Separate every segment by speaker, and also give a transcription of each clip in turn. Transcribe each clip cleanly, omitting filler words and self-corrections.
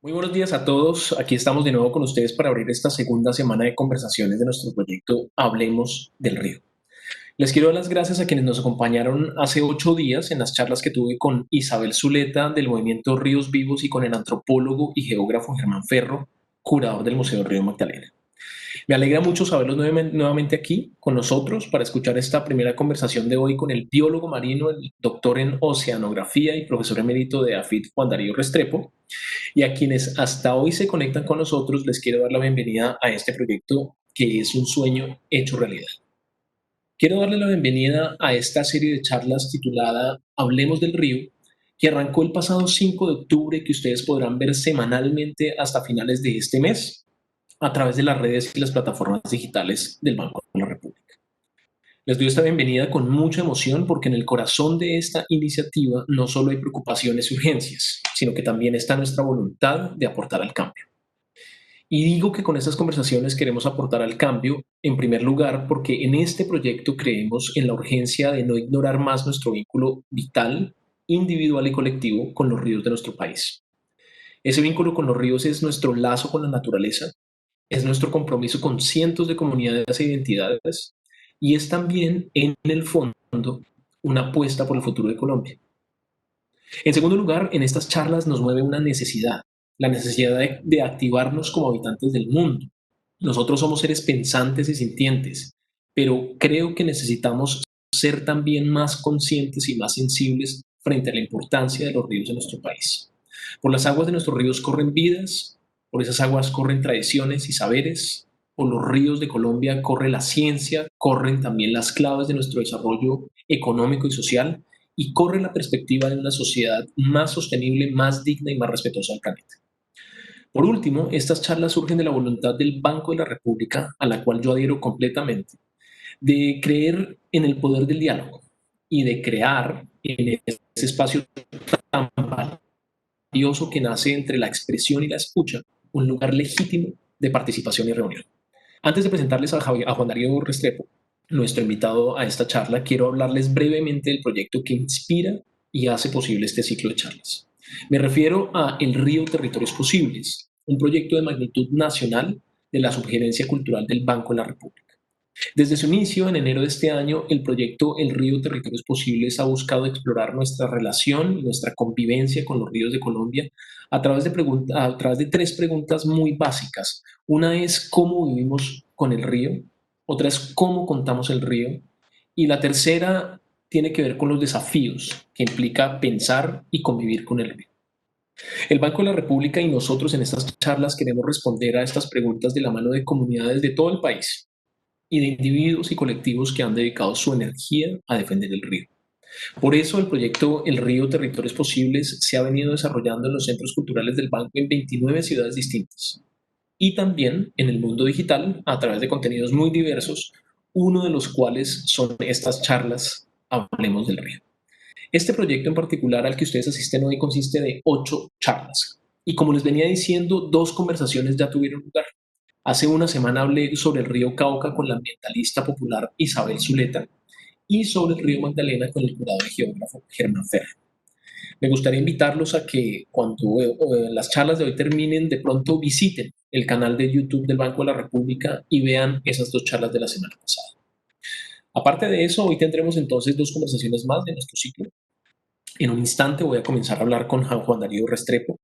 Speaker 1: Muy buenos días a todos. Aquí estamos de nuevo con ustedes para abrir esta segunda semana de conversaciones de nuestro proyecto Hablemos del Río. Les quiero dar las gracias a quienes nos acompañaron hace 8 días en las charlas que tuve con Isabel Zuleta del movimiento Ríos Vivos y con el antropólogo y geógrafo Germán Ferro, curador del Museo Río Magdalena. Me alegra mucho saberlos nuevamente aquí con nosotros para escuchar esta primera conversación de hoy con el biólogo marino, el doctor en oceanografía y profesor emérito de AFIT, Juan Darío Restrepo, y a quienes hasta hoy se conectan con nosotros, les quiero dar la bienvenida a este proyecto que es un sueño hecho realidad. Quiero darle la bienvenida a esta serie de charlas titulada Hablemos del Río, que arrancó el pasado 5 de octubre, que ustedes podrán ver semanalmente hasta finales de este mes a través de las redes y las plataformas digitales del Banco de la República. Les doy esta bienvenida con mucha emoción porque en el corazón de esta iniciativa no solo hay preocupaciones y urgencias, sino que también está nuestra voluntad de aportar al cambio. Y digo que con estas conversaciones queremos aportar al cambio, en primer lugar, porque en este proyecto creemos en la urgencia de no ignorar más nuestro vínculo vital, individual y colectivo con los ríos de nuestro país. Ese vínculo con los ríos es nuestro lazo con la naturaleza, es nuestro compromiso con cientos de comunidades e identidades y es también, en el fondo, una apuesta por el futuro de Colombia. En segundo lugar, en estas charlas nos mueve una necesidad, la necesidad de activarnos como habitantes del mundo. Nosotros somos seres pensantes y sintientes, pero creo que necesitamos ser también más conscientes y más sensibles frente a la importancia de los ríos de nuestro país. Por las aguas de nuestros ríos corren vidas, por esas aguas corren tradiciones y saberes, por los ríos de Colombia corre la ciencia, corren también las claves de nuestro desarrollo económico y social, y corre la perspectiva de una sociedad más sostenible, más digna y más respetuosa del planeta. Por último, estas charlas surgen de la voluntad del Banco de la República, a la cual yo adhiero completamente, de creer en el poder del diálogo y de crear en ese espacio tan valioso que nace entre la expresión y la escucha un lugar legítimo de participación y reunión. Antes de presentarles a Juan Darío Restrepo, nuestro invitado a esta charla, quiero hablarles brevemente del proyecto que inspira y hace posible este ciclo de charlas. Me refiero a El Río Territorios Posibles, un proyecto de magnitud nacional de la Subgerencia Cultural del Banco de la República. Desde su inicio, en enero de este año, el proyecto El Río Territorios Posibles ha buscado explorar nuestra relación y nuestra convivencia con los ríos de Colombia a través de tres preguntas muy básicas. Una es cómo vivimos con el río, otra es cómo contamos el río y la tercera tiene que ver con los desafíos que implica pensar y convivir con el río. El Banco de la República y nosotros en estas charlas queremos responder a estas preguntas de la mano de comunidades de todo el país y de individuos y colectivos que han dedicado su energía a defender el río. Por eso el proyecto El Río Territorios Posibles se ha venido desarrollando en los centros culturales del banco en 29 ciudades distintas y también en el mundo digital a través de contenidos muy diversos, uno de los cuales son estas charlas Hablemos del Río. Este proyecto en particular al que ustedes asisten hoy consiste de 8 charlas y como les venía diciendo, 2 conversaciones ya tuvieron lugar. Hace una semana hablé sobre el río Cauca con la ambientalista popular Isabel Zuleta y sobre el río Magdalena con el curador y geógrafo Germán Ferro. Me gustaría invitarlos a que cuando las charlas de hoy terminen, de pronto visiten el canal de YouTube del Banco de la República y vean esas 2 charlas de la semana pasada. Aparte de eso, hoy tendremos entonces 2 conversaciones más de nuestro ciclo. En un instante voy a comenzar a hablar con Juan Darío Restrepo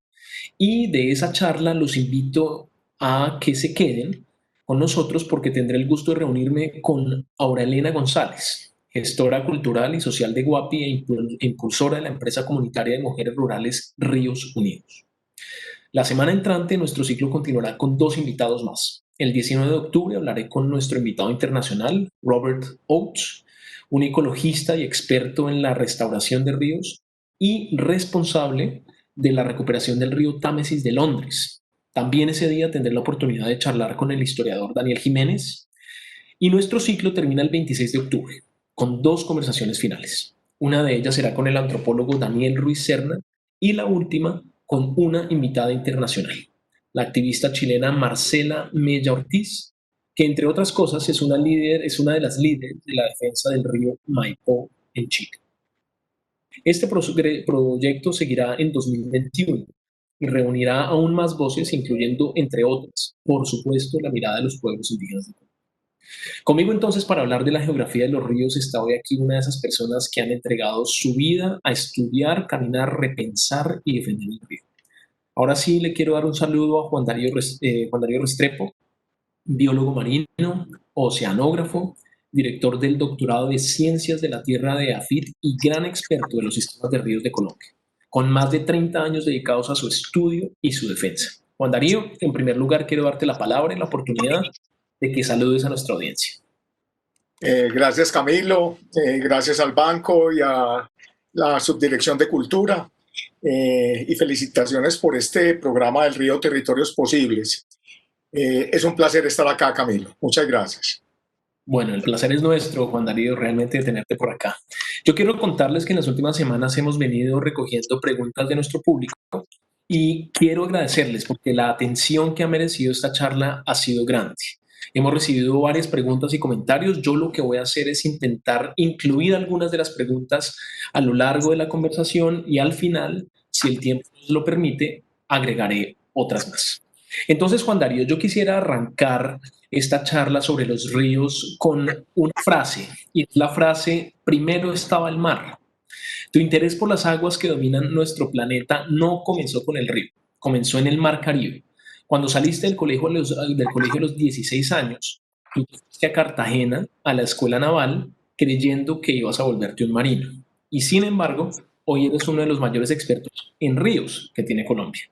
Speaker 1: y de esa charla los invito a que se queden con nosotros porque tendré el gusto de reunirme con Aurelena González, gestora cultural y social de Guapi e impulsora de la empresa comunitaria de mujeres rurales Ríos Unidos. La semana entrante nuestro ciclo continuará con 2 invitados más. El 19 de octubre hablaré con nuestro invitado internacional, Robert Oates, un ecologista y experto en la restauración de ríos y responsable de la recuperación del río Támesis de Londres. También ese día tendré la oportunidad de charlar con el historiador Daniel Jiménez y nuestro ciclo termina el 26 de octubre con 2 conversaciones finales. Una de ellas será con el antropólogo Daniel Ruiz Serna y la última con una invitada internacional, la activista chilena Marcela Mella Ortiz, que entre otras cosas es una de las líderes de la defensa del río Maipo en Chile. Este proyecto seguirá en 2021 y reunirá aún más voces, incluyendo, entre otras, por supuesto, la mirada de los pueblos indígenas de Colombia. Conmigo entonces para hablar de la geografía de los ríos está hoy aquí una de esas personas que han entregado su vida a estudiar, caminar, repensar y defender el río. Ahora sí le quiero dar un saludo a Juan Darío Restrepo, biólogo marino, oceanógrafo, director del doctorado de Ciencias de la Tierra de AFIT y gran experto de los sistemas de ríos de Colombia, con más de 30 años dedicados a su estudio y su defensa. Juan Darío, en primer lugar quiero darte la palabra y la oportunidad de que saludes a nuestra audiencia.
Speaker 2: Gracias Camilo, gracias al banco y a la Subdirección de Cultura y felicitaciones por este programa del Río Territorios Posibles. Es un placer estar acá, Camilo. Muchas gracias.
Speaker 1: Bueno, el placer es nuestro, Juan Darío, realmente de tenerte por acá. Yo quiero contarles que en las últimas semanas hemos venido recogiendo preguntas de nuestro público y quiero agradecerles porque la atención que ha merecido esta charla ha sido grande. Hemos recibido varias preguntas y comentarios. Yo lo que voy a hacer es intentar incluir algunas de las preguntas a lo largo de la conversación y al final, si el tiempo lo permite, agregaré otras más. Entonces, Juan Darío, yo quisiera arrancar esta charla sobre los ríos con una frase, y es la frase, primero estaba el mar. Tu interés por las aguas que dominan nuestro planeta no comenzó con el río, comenzó en el mar Caribe. Cuando saliste del colegio a los 16 años, tú fuiste a Cartagena, a la escuela naval, creyendo que ibas a volverte un marino. Y sin embargo, hoy eres uno de los mayores expertos en ríos que tiene Colombia.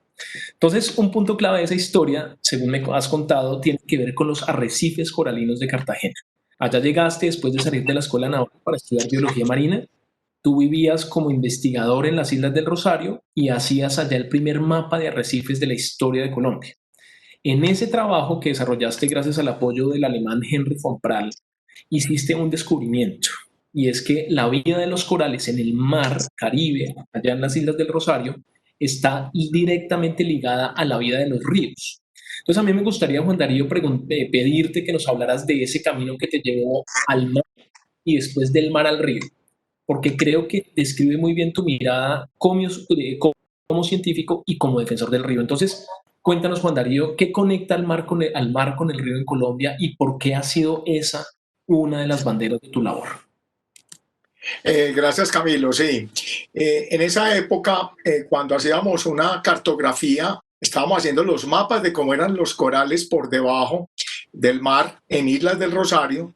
Speaker 1: Entonces, un punto clave de esa historia, según me has contado, tiene que ver con los arrecifes coralinos de Cartagena. Allá llegaste después de salir de la escuela naval para estudiar biología marina. Tú vivías como investigador en las Islas del Rosario y hacías allá el primer mapa de arrecifes de la historia de Colombia. En ese trabajo que desarrollaste gracias al apoyo del alemán Henry von Prahl, hiciste un descubrimiento, y es que la vida de los corales en el mar Caribe, allá en las Islas del Rosario, está directamente ligada a la vida de los ríos. Entonces a mí me gustaría, Juan Darío, pedirte que nos hablaras de ese camino que te llevó al mar y después del mar al río, porque creo que describe muy bien tu mirada como científico y como defensor del río. Entonces, cuéntanos, Juan Darío, ¿qué conecta al mar con el río en Colombia y por qué ha sido esa una de las banderas de tu labor?
Speaker 2: Gracias Camilo, sí. En esa época, cuando hacíamos una cartografía, estábamos haciendo los mapas de cómo eran los corales por debajo del mar en Islas del Rosario,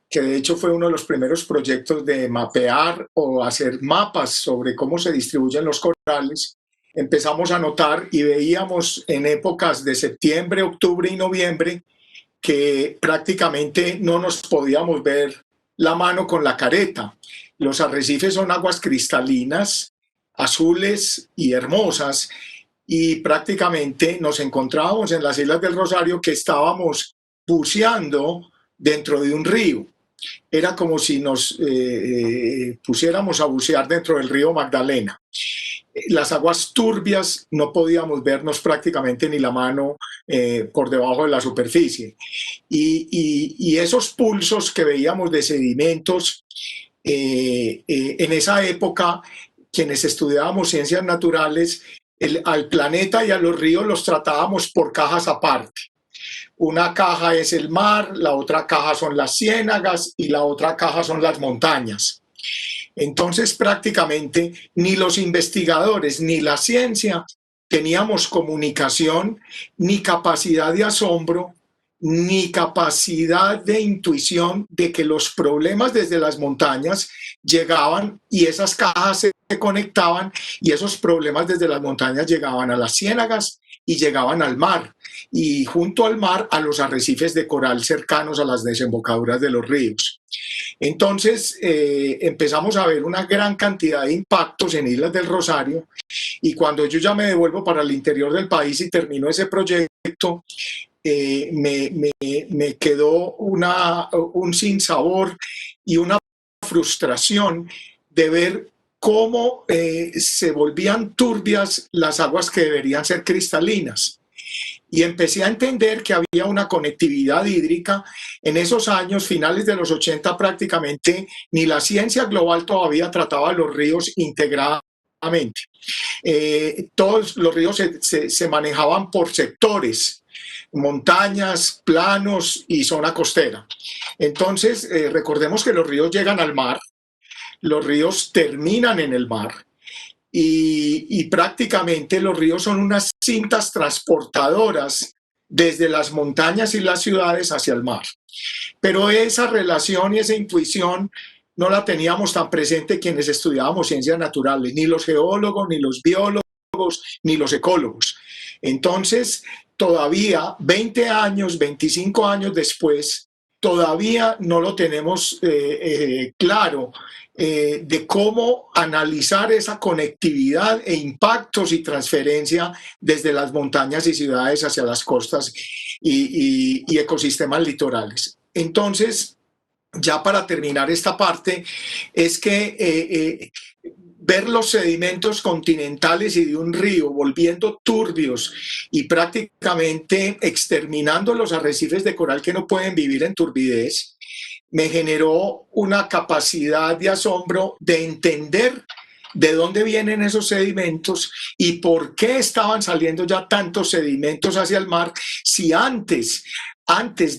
Speaker 2: que de hecho fue uno de los primeros proyectos de mapear o hacer mapas sobre cómo se distribuyen los corales. Empezamos a notar y veíamos en épocas de septiembre, octubre y noviembre que prácticamente no nos podíamos ver la mano con la careta. Los arrecifes son aguas cristalinas, azules y hermosas, y prácticamente nos encontrábamos en las Islas del Rosario que estábamos buceando dentro de un río. Era como si nos pusiéramos a bucear dentro del río Magdalena. Las aguas turbias no podíamos vernos prácticamente ni la mano por debajo de la superficie. Y esos pulsos que veíamos de sedimentos, en esa época, quienes estudiábamos ciencias naturales, al planeta y a los ríos los tratábamos por cajas aparte. Una caja es el mar, la otra caja son las ciénagas y la otra caja son las montañas. Entonces prácticamente ni los investigadores ni la ciencia teníamos comunicación, ni capacidad de asombro, ni capacidad de intuición de que los problemas desde las montañas llegaban y esas cajas se conectaban y esos problemas desde las montañas llegaban a las ciénagas y llegaban al mar, y junto al mar a los arrecifes de coral cercanos a las desembocaduras de los ríos. Entonces empezamos a ver una gran cantidad de impactos en Islas del Rosario, y cuando yo ya me devuelvo para el interior del país y termino ese proyecto, me quedó un sinsabor y una frustración de ver cómo se volvían turbias las aguas que deberían ser cristalinas. Y empecé a entender que había una conectividad hídrica. En esos años, finales de los 80, prácticamente ni la ciencia global todavía trataba los ríos integrados Todos los ríos se manejaban por sectores, montañas, planos y zona costera. Entonces, recordemos que los ríos llegan al mar, los ríos terminan en el mar y prácticamente los ríos son unas cintas transportadoras desde las montañas y las ciudades hacia el mar. Pero esa relación y esa intuición no la teníamos tan presente quienes estudiábamos ciencias naturales, ni los geólogos, ni los biólogos, ni los ecólogos. Entonces, todavía 20 años, 25 años después, todavía no lo tenemos claro de cómo analizar esa conectividad e impactos y transferencia desde las montañas y ciudades hacia las costas y ecosistemas litorales. Entonces, ya para terminar esta parte, es que ver los sedimentos continentales y de un río volviendo turbios y prácticamente exterminando los arrecifes de coral que no pueden vivir en turbidez, me generó una capacidad de asombro de entender de dónde vienen esos sedimentos y por qué estaban saliendo ya tantos sedimentos hacia el mar si antes,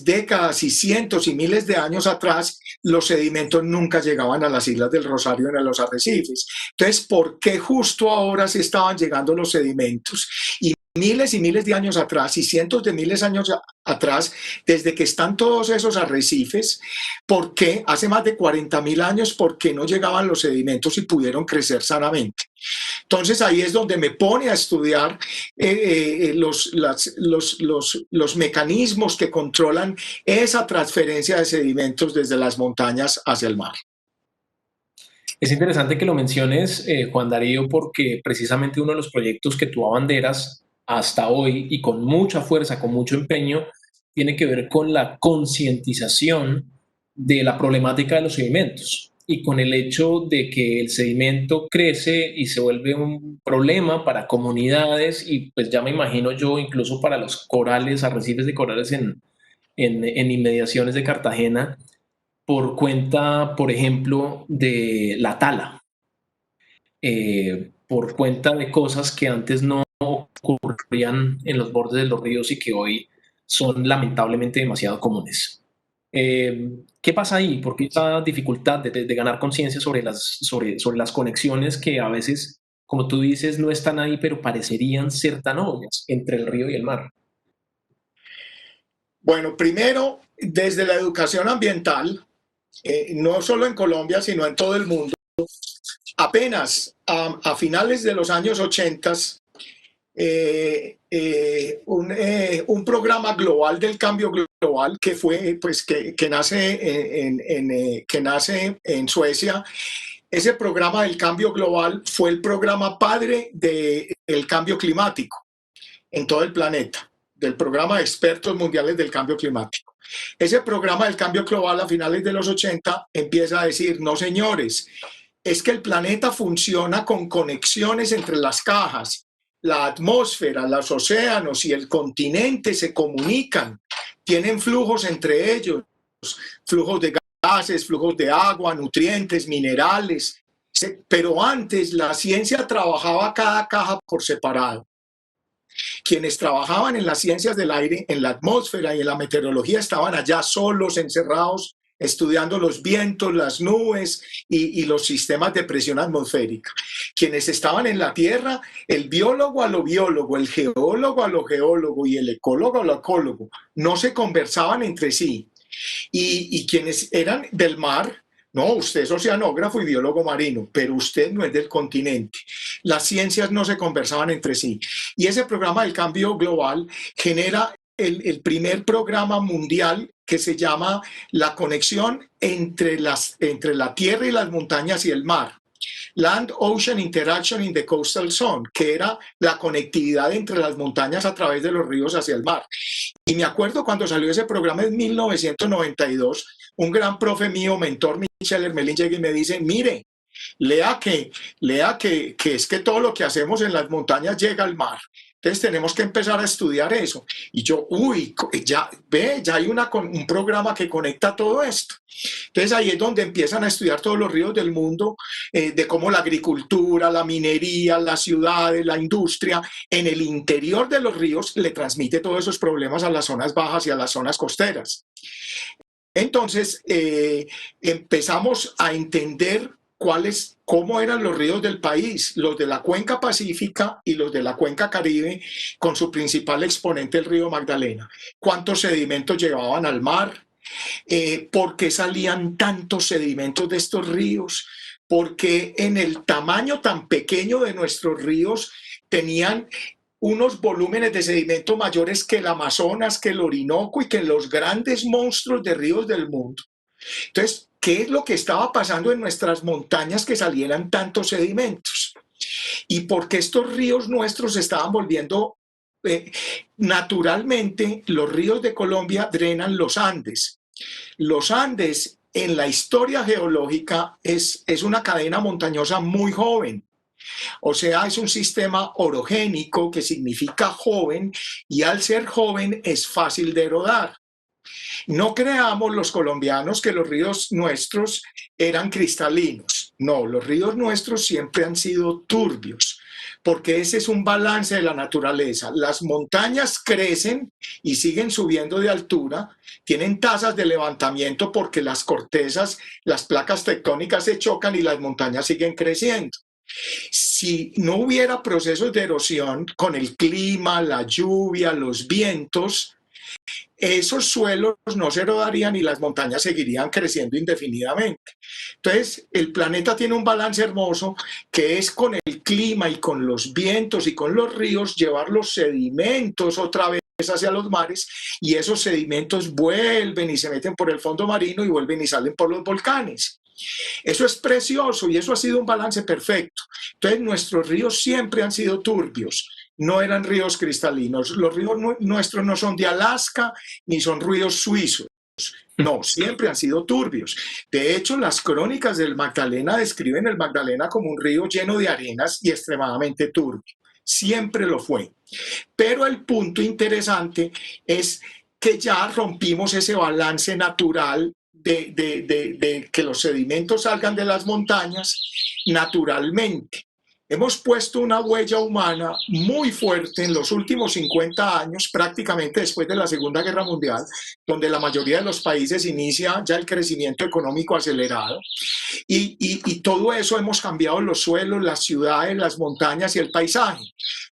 Speaker 2: décadas y cientos y miles de años atrás, los sedimentos nunca llegaban a las Islas del Rosario ni a los arrecifes. Entonces, ¿por qué justo ahora sí estaban llegando los sedimentos? Y miles de años atrás y cientos de miles de años atrás, desde que están todos esos arrecifes, ¿por qué hace más de 40.000 años, por qué no llegaban los sedimentos y pudieron crecer sanamente? Entonces ahí es donde me pone a estudiar los mecanismos que controlan esa transferencia de sedimentos desde las montañas hacia el mar.
Speaker 1: Es interesante que lo menciones, Juan Darío, porque precisamente uno de los proyectos que tú abanderas hasta hoy y con mucha fuerza, con mucho empeño, tiene que ver con la concientización de la problemática de los sedimentos y con el hecho de que el sedimento crece y se vuelve un problema para comunidades y pues ya me imagino yo incluso para los corales, arrecifes de corales en inmediaciones de Cartagena por cuenta, por ejemplo, de la tala, por cuenta de cosas que antes no ocurrían en los bordes de los ríos y que hoy son lamentablemente demasiado comunes. ¿Qué pasa ahí? ¿Por qué esa dificultad de ganar conciencia sobre las conexiones que a veces, como tú dices, no están ahí, pero parecerían ser tan obvias entre el río y el mar?
Speaker 2: Bueno, primero, desde la educación ambiental, no solo en Colombia, sino en todo el mundo, apenas a finales de los años 80, un programa global del cambio global que fue, pues, que nace en Suecia. Ese programa del cambio global fue el programa padre del cambio climático en todo el planeta, del programa de expertos mundiales del cambio climático. Ese programa del cambio global a finales de los 80 empieza a decir, no señores, es que el planeta funciona con conexiones entre las cajas. La atmósfera, los océanos y el continente se comunican, tienen flujos entre ellos, flujos de gases, flujos de agua, nutrientes, minerales. Pero antes la ciencia trabajaba cada caja por separado. Quienes trabajaban en las ciencias del aire, en la atmósfera y en la meteorología estaban allá solos, encerrados, estudiando los vientos, las nubes y los sistemas de presión atmosférica. Quienes estaban en la Tierra, el biólogo a lo biólogo, el geólogo a lo geólogo y el ecólogo a lo ecólogo, no se conversaban entre sí. Y quienes eran del mar, no, usted es oceanógrafo y biólogo marino, pero usted no es del continente. Las ciencias no se conversaban entre sí. Y ese programa del cambio global genera el primer programa mundial que se llama la conexión entre la tierra y las montañas y el mar. Land-Ocean Interaction in the Coastal Zone, que era la conectividad entre las montañas a través de los ríos hacia el mar. Y me acuerdo cuando salió ese programa en 1992, un gran profe mío, mentor, Michel Hermelin, llega y me dice, mire, Lea que es que todo lo que hacemos en las montañas llega al mar. Entonces tenemos que empezar a estudiar eso. Y yo, ya hay un programa que conecta todo esto. Entonces ahí es donde empiezan a estudiar todos los ríos del mundo, de cómo la agricultura, la minería, las ciudades, la industria, en el interior de los ríos le transmite todos esos problemas a las zonas bajas y a las zonas costeras. Entonces empezamos a entender cómo eran los ríos del país, los de la cuenca pacífica y los de la cuenca caribe, con su principal exponente, el río Magdalena. ¿Cuántos sedimentos llevaban al mar? ¿Por qué salían tantos sedimentos de estos ríos? Porque en el tamaño tan pequeño de nuestros ríos tenían unos volúmenes de sedimento mayores que el Amazonas, que el Orinoco y que los grandes monstruos de ríos del mundo. Entonces, ¿qué es lo que estaba pasando en nuestras montañas que salieran tantos sedimentos? ¿Y por qué estos ríos nuestros se estaban volviendo... naturalmente, los ríos de Colombia drenan los Andes. Los Andes, en la historia geológica, es una cadena montañosa muy joven. O sea, es un sistema orogénico, que significa joven, y al ser joven es fácil de erodar. No creamos los colombianos que los ríos nuestros eran cristalinos. No, los ríos nuestros siempre han sido turbios, porque ese es un balance de la naturaleza. Las montañas crecen y siguen subiendo de altura, tienen tasas de levantamiento porque las cortezas, las placas tectónicas se chocan y las montañas siguen creciendo. Si no hubiera procesos de erosión con el clima, la lluvia, los vientos, esos suelos no se erodarían y las montañas seguirían creciendo indefinidamente. Entonces, el planeta tiene un balance hermoso, que es con el clima y con los vientos y con los ríos llevar los sedimentos otra vez hacia los mares, y esos sedimentos vuelven y se meten por el fondo marino y vuelven y salen por los volcanes. Eso es precioso y eso ha sido un balance perfecto. Entonces, nuestros ríos siempre han sido turbios, no eran ríos cristalinos. Los ríos nuestros no son de Alaska ni son ríos suizos. No, siempre han sido turbios. De hecho, las crónicas del Magdalena describen el Magdalena como un río lleno de arenas y extremadamente turbio. Siempre lo fue. Pero el punto interesante es que ya rompimos ese balance natural de que los sedimentos salgan de las montañas naturalmente. Hemos puesto una huella humana muy fuerte en los últimos 50 años, prácticamente después de la Segunda Guerra Mundial, donde la mayoría de los países inicia ya el crecimiento económico acelerado. Y todo eso hemos cambiado los suelos, las ciudades, las montañas y el paisaje.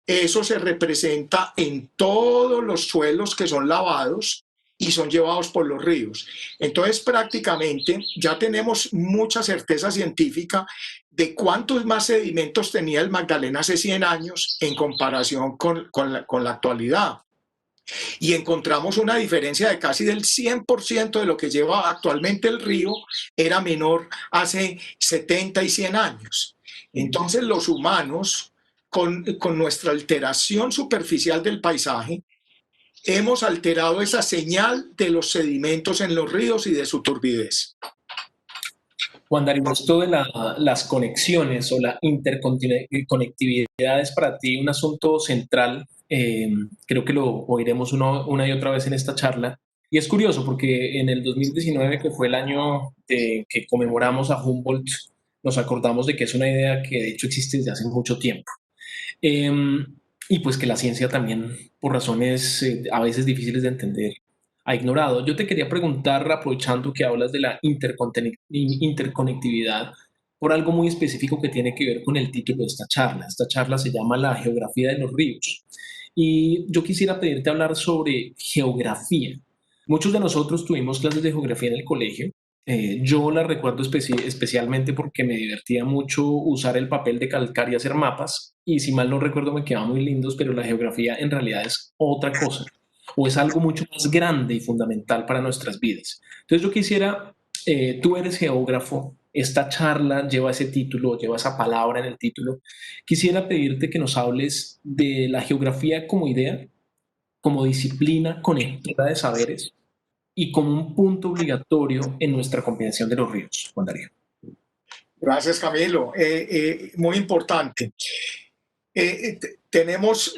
Speaker 2: Eso se representa en todos los suelos que son lavados y son llevados por los ríos. Entonces, prácticamente ya tenemos mucha certeza científica de cuántos más sedimentos tenía el Magdalena hace 100 años en comparación con la actualidad. Y encontramos una diferencia de casi del 100% de lo que lleva actualmente el río, era menor hace 70 y 100 años. Entonces, los humanos, con nuestra alteración superficial del paisaje, hemos alterado esa señal de los sedimentos en los ríos y de su turbidez.
Speaker 1: Juan Darío, esto de las conexiones o la interconectividad es para ti un asunto central. Creo que lo oiremos una y otra vez en esta charla. Y es curioso porque en el 2019, que fue el año que conmemoramos a Humboldt, nos acordamos de que es una idea que de hecho existe desde hace mucho tiempo. Y pues que la ciencia también, por razones a veces difíciles de entender, ha ignorado. Yo te quería preguntar, aprovechando que hablas de la interconectividad, por algo muy específico que tiene que ver con el título de esta charla. Esta charla se llama La geografía de los ríos. Y yo quisiera pedirte hablar sobre geografía. Muchos de nosotros tuvimos clases de geografía en el colegio. Yo la recuerdo especialmente porque me divertía mucho usar el papel de calcar y hacer mapas, y si mal no recuerdo me quedaban muy lindos, pero la geografía en realidad es otra cosa, o es algo mucho más grande y fundamental para nuestras vidas. Entonces yo quisiera, tú eres geógrafo, esta charla lleva ese título, lleva esa palabra en el título, quisiera pedirte que nos hables de la geografía como idea, como disciplina conectora de saberes, y como un punto obligatorio en nuestra comprensión de los ríos, Juan Darío.
Speaker 2: Gracias, Camilo. Muy importante. Tenemos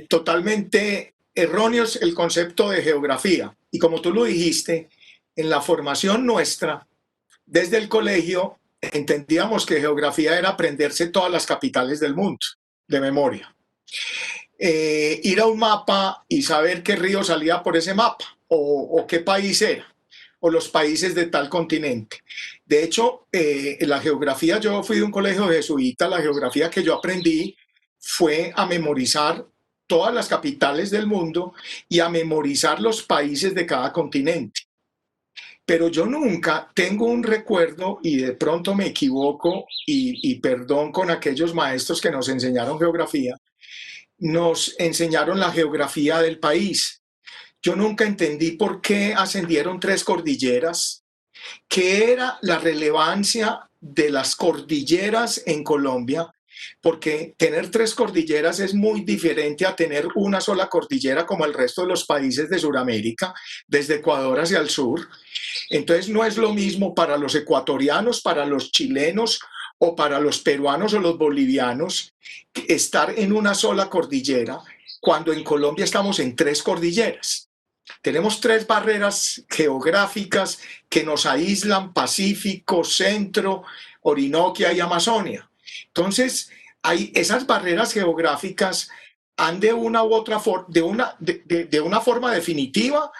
Speaker 2: totalmente erróneos el concepto de geografía. Y como tú lo dijiste, en la formación nuestra, desde el colegio, entendíamos que geografía era aprenderse todas las capitales del mundo de memoria. Ir a un mapa y saber qué río salía por ese mapa o qué país era o los países de tal continente. De hecho, la geografía, yo fui de un colegio jesuita, la geografía que yo aprendí fue a memorizar todas las capitales del mundo y a memorizar los países de cada continente. Pero yo nunca tengo un recuerdo, y de pronto me equivoco, y perdón con aquellos maestros que nos enseñaron geografía, nos enseñaron la geografía del país. Yo nunca entendí por qué ascendieron 3 cordilleras, qué era la relevancia de las cordilleras en Colombia, porque tener 3 cordilleras es muy diferente a tener una sola cordillera como el resto de los países de Sudamérica, desde Ecuador hacia el sur. Entonces no es lo mismo para los ecuatorianos, para los chilenos o para los peruanos o los bolivianos estar en una sola cordillera cuando en Colombia estamos en 3 cordilleras. Tenemos 3 barreras geográficas que nos aíslan: Pacífico, Centro, Orinoquia y Amazonia. Entonces, esas barreras geográficas han de una u otra forma, de una forma definitiva,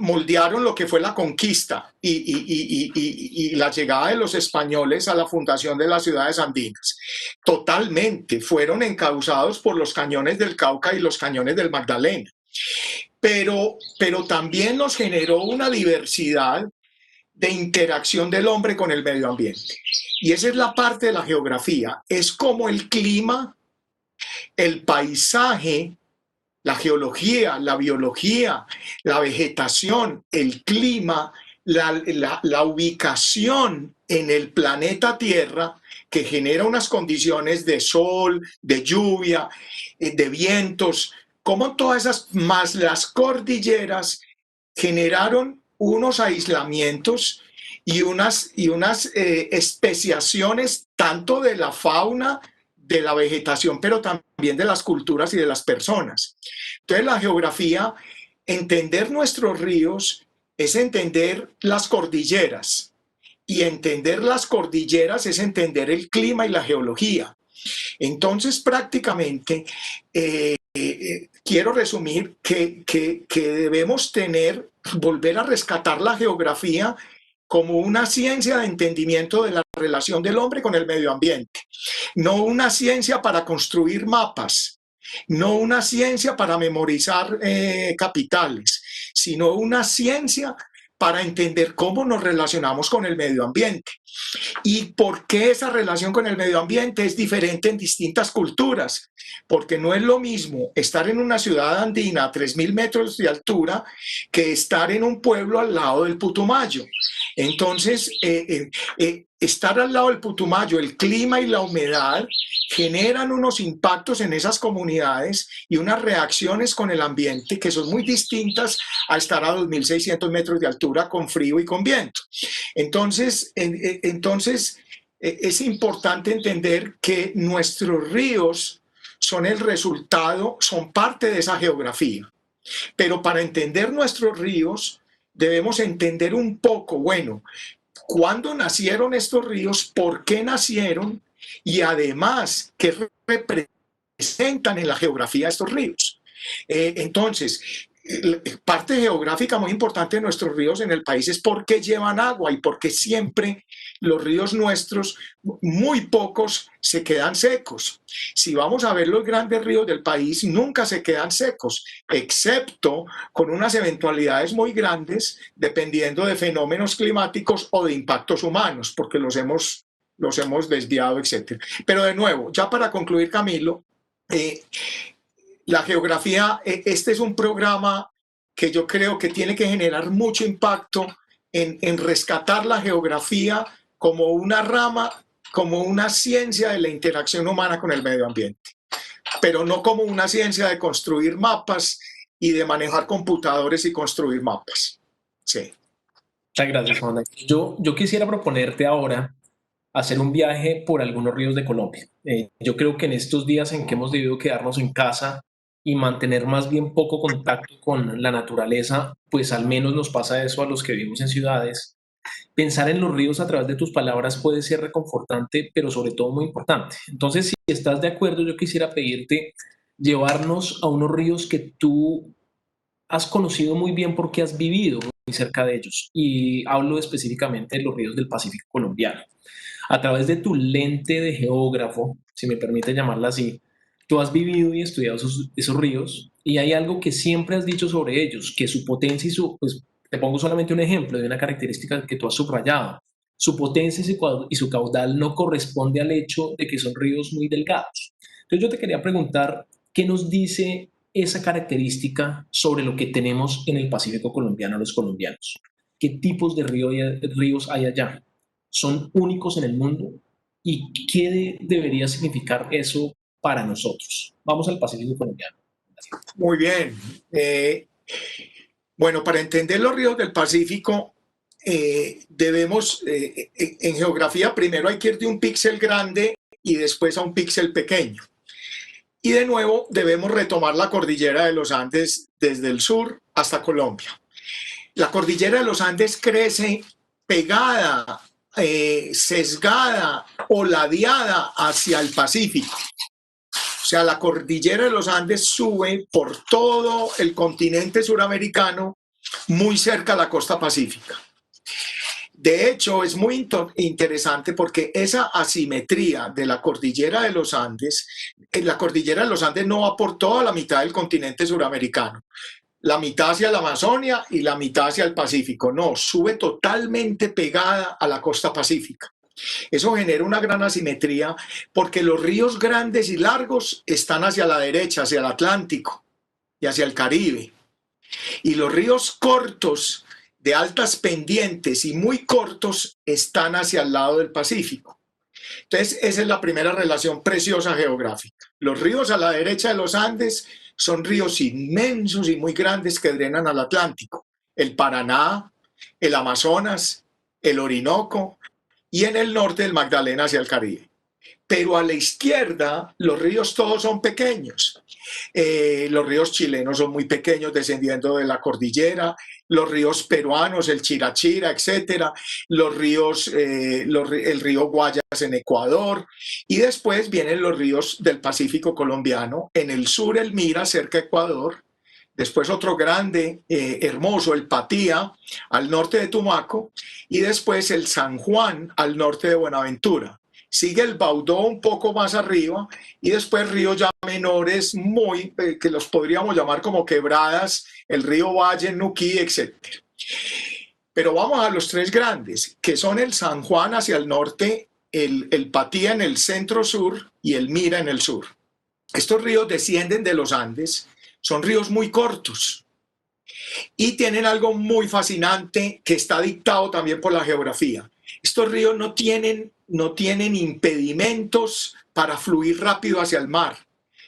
Speaker 2: moldearon lo que fue la conquista y la llegada de los españoles a la fundación de las ciudades andinas. Totalmente, fueron encauzados por los cañones del Cauca y los cañones del Magdalena. Pero también nos generó una diversidad de interacción del hombre con el medio ambiente. Y esa es la parte de la geografía. Es como el clima, el paisaje, la geología, la biología, la vegetación, el clima, la ubicación en el planeta Tierra, que genera unas condiciones de sol, de lluvia, de vientos, como todas esas, más las cordilleras, generaron unos aislamientos y unas especiaciones tanto de la fauna, de la vegetación, pero también de las culturas y de las personas. Entonces la geografía, entender nuestros ríos es entender las cordilleras, y entender las cordilleras es entender el clima y la geología. Entonces prácticamente quiero resumir que debemos volver a rescatar la geografía como una ciencia de entendimiento de la relación del hombre con el medio ambiente, no una ciencia para construir mapas, no una ciencia para memorizar capitales, sino una ciencia para entender cómo nos relacionamos con el medio ambiente y por qué esa relación con el medio ambiente es diferente en distintas culturas, porque no es lo mismo estar en una ciudad andina a 3.000 metros de altura que estar en un pueblo al lado del Putumayo. Entonces, estar al lado del Putumayo, el clima y la humedad generan unos impactos en esas comunidades y unas reacciones con el ambiente que son muy distintas a estar a 2.600 metros de altura con frío y con viento. Entonces, es importante entender que nuestros ríos son el resultado, son parte de esa geografía. Pero para entender nuestros ríos debemos entender un poco, bueno, cuándo nacieron estos ríos, por qué nacieron y además qué representan en la geografía estos ríos. Entonces, parte geográfica muy importante de nuestros ríos en el país es por qué llevan agua y por qué siempre los ríos nuestros, muy pocos, se quedan secos. Si vamos a ver los grandes ríos del país, nunca se quedan secos, excepto con unas eventualidades muy grandes, dependiendo de fenómenos climáticos o de impactos humanos, porque los hemos desviado, etc. Pero de nuevo, ya para concluir, Camilo, la geografía, este es un programa que yo creo que tiene que generar mucho impacto en rescatar la geografía como una rama, como una ciencia de la interacción humana con el medio ambiente, pero no como una ciencia de construir mapas y de manejar computadores y construir mapas. Sí.
Speaker 1: Muchas gracias, Juan. Yo quisiera proponerte ahora hacer un viaje por algunos ríos de Colombia. Yo creo que en estos días en que hemos debido quedarnos en casa y mantener más bien poco contacto con la naturaleza, pues al menos nos pasa eso a los que vivimos en ciudades. Pensar en los ríos a través de tus palabras puede ser reconfortante, pero sobre todo muy importante. Entonces, si estás de acuerdo, yo quisiera pedirte llevarnos a unos ríos que tú has conocido muy bien porque has vivido muy cerca de ellos. Y hablo específicamente de los ríos del Pacífico colombiano. A través de tu lente de geógrafo, si me permite llamarla así, tú has vivido y estudiado esos ríos y hay algo que siempre has dicho sobre ellos, que su potencia y pues te pongo solamente un ejemplo de una característica que tú has subrayado. Su potencia y su caudal no corresponde al hecho de que son ríos muy delgados. Entonces yo te quería preguntar, ¿qué nos dice esa característica sobre lo que tenemos en el Pacífico colombiano los colombianos? ¿Qué tipos de ríos hay allá? ¿Son únicos en el mundo? ¿Y qué debería significar eso para nosotros? Vamos al Pacífico colombiano.
Speaker 2: Muy bien. Bueno, para entender los ríos del Pacífico, debemos, en geografía, primero hay que ir de un píxel grande y después a un píxel pequeño. Y de nuevo debemos retomar la cordillera de los Andes desde el sur hasta Colombia. La cordillera de los Andes crece pegada, sesgada o ladeada hacia el Pacífico. O sea, la cordillera de los Andes sube por todo el continente suramericano, muy cerca a la costa pacífica. De hecho, es muy interesante porque esa asimetría de la cordillera de los Andes, la cordillera de los Andes no va por toda la mitad del continente suramericano, la mitad hacia la Amazonia y la mitad hacia el Pacífico. No, sube totalmente pegada a la costa pacífica. Eso genera una gran asimetría porque los ríos grandes y largos están hacia la derecha, hacia el Atlántico y hacia el Caribe. Y los ríos cortos, de altas pendientes y muy cortos, están hacia el lado del Pacífico. Entonces, esa es la primera relación preciosa geográfica. Los ríos a la derecha de los Andes son ríos inmensos y muy grandes que drenan al Atlántico. El Paraná, el Amazonas, el Orinoco y en el norte el Magdalena hacia el Caribe. Pero a la izquierda los ríos todos son pequeños. Los ríos chilenos son muy pequeños descendiendo de la cordillera, los ríos peruanos, el Chirachira, etcétera, los ríos, el río Guayas en Ecuador, y después vienen los ríos del Pacífico colombiano, en el sur el Mira, cerca de Ecuador, después otro grande, hermoso, el Patía, al norte de Tumaco, y después el San Juan, al norte de Buenaventura. Sigue el Baudó un poco más arriba y después ríos ya menores, muy, que los podríamos llamar como quebradas, el río Valle, Nuquí, etc. Pero vamos a los tres grandes, que son el San Juan hacia el norte, el Patía en el centro-sur y el Mira en el sur. Estos ríos descienden de los Andes, son ríos muy cortos y tienen algo muy fascinante que está dictado también por la geografía. Estos ríos no tienen impedimentos para fluir rápido hacia el mar.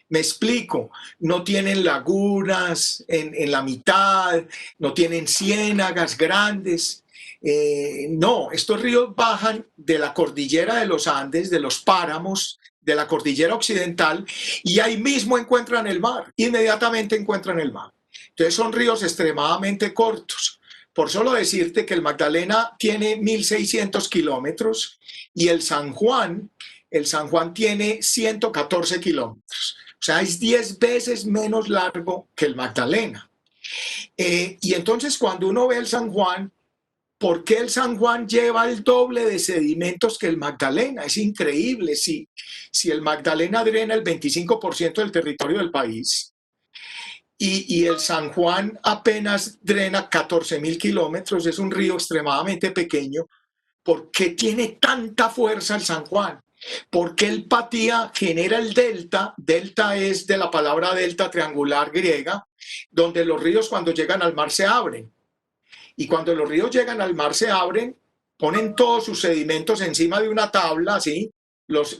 Speaker 2: Me explico, no tienen lagunas en la mitad, no tienen ciénagas grandes. No, estos ríos bajan de la cordillera de los Andes, de los páramos, de la cordillera occidental, y ahí mismo encuentran el mar, inmediatamente encuentran el mar. Entonces son ríos extremadamente cortos. Por solo decirte que el Magdalena tiene 1.600 kilómetros y el San Juan tiene 114 kilómetros. O sea, es 10 veces menos largo que el Magdalena. Y entonces cuando uno ve el San Juan, ¿por qué el San Juan lleva el doble de sedimentos que el Magdalena? Es increíble. Si el Magdalena drena el 25% del territorio del país, y el San Juan apenas drena 14.000 kilómetros, es un río extremadamente pequeño. ¿Por qué tiene tanta fuerza el San Juan? Porque el Patía genera el delta. Delta es de la palabra delta triangular griega, donde los ríos cuando llegan al mar se abren. Y cuando los ríos llegan al mar se abren, ponen todos sus sedimentos encima de una tabla, ¿sí? Los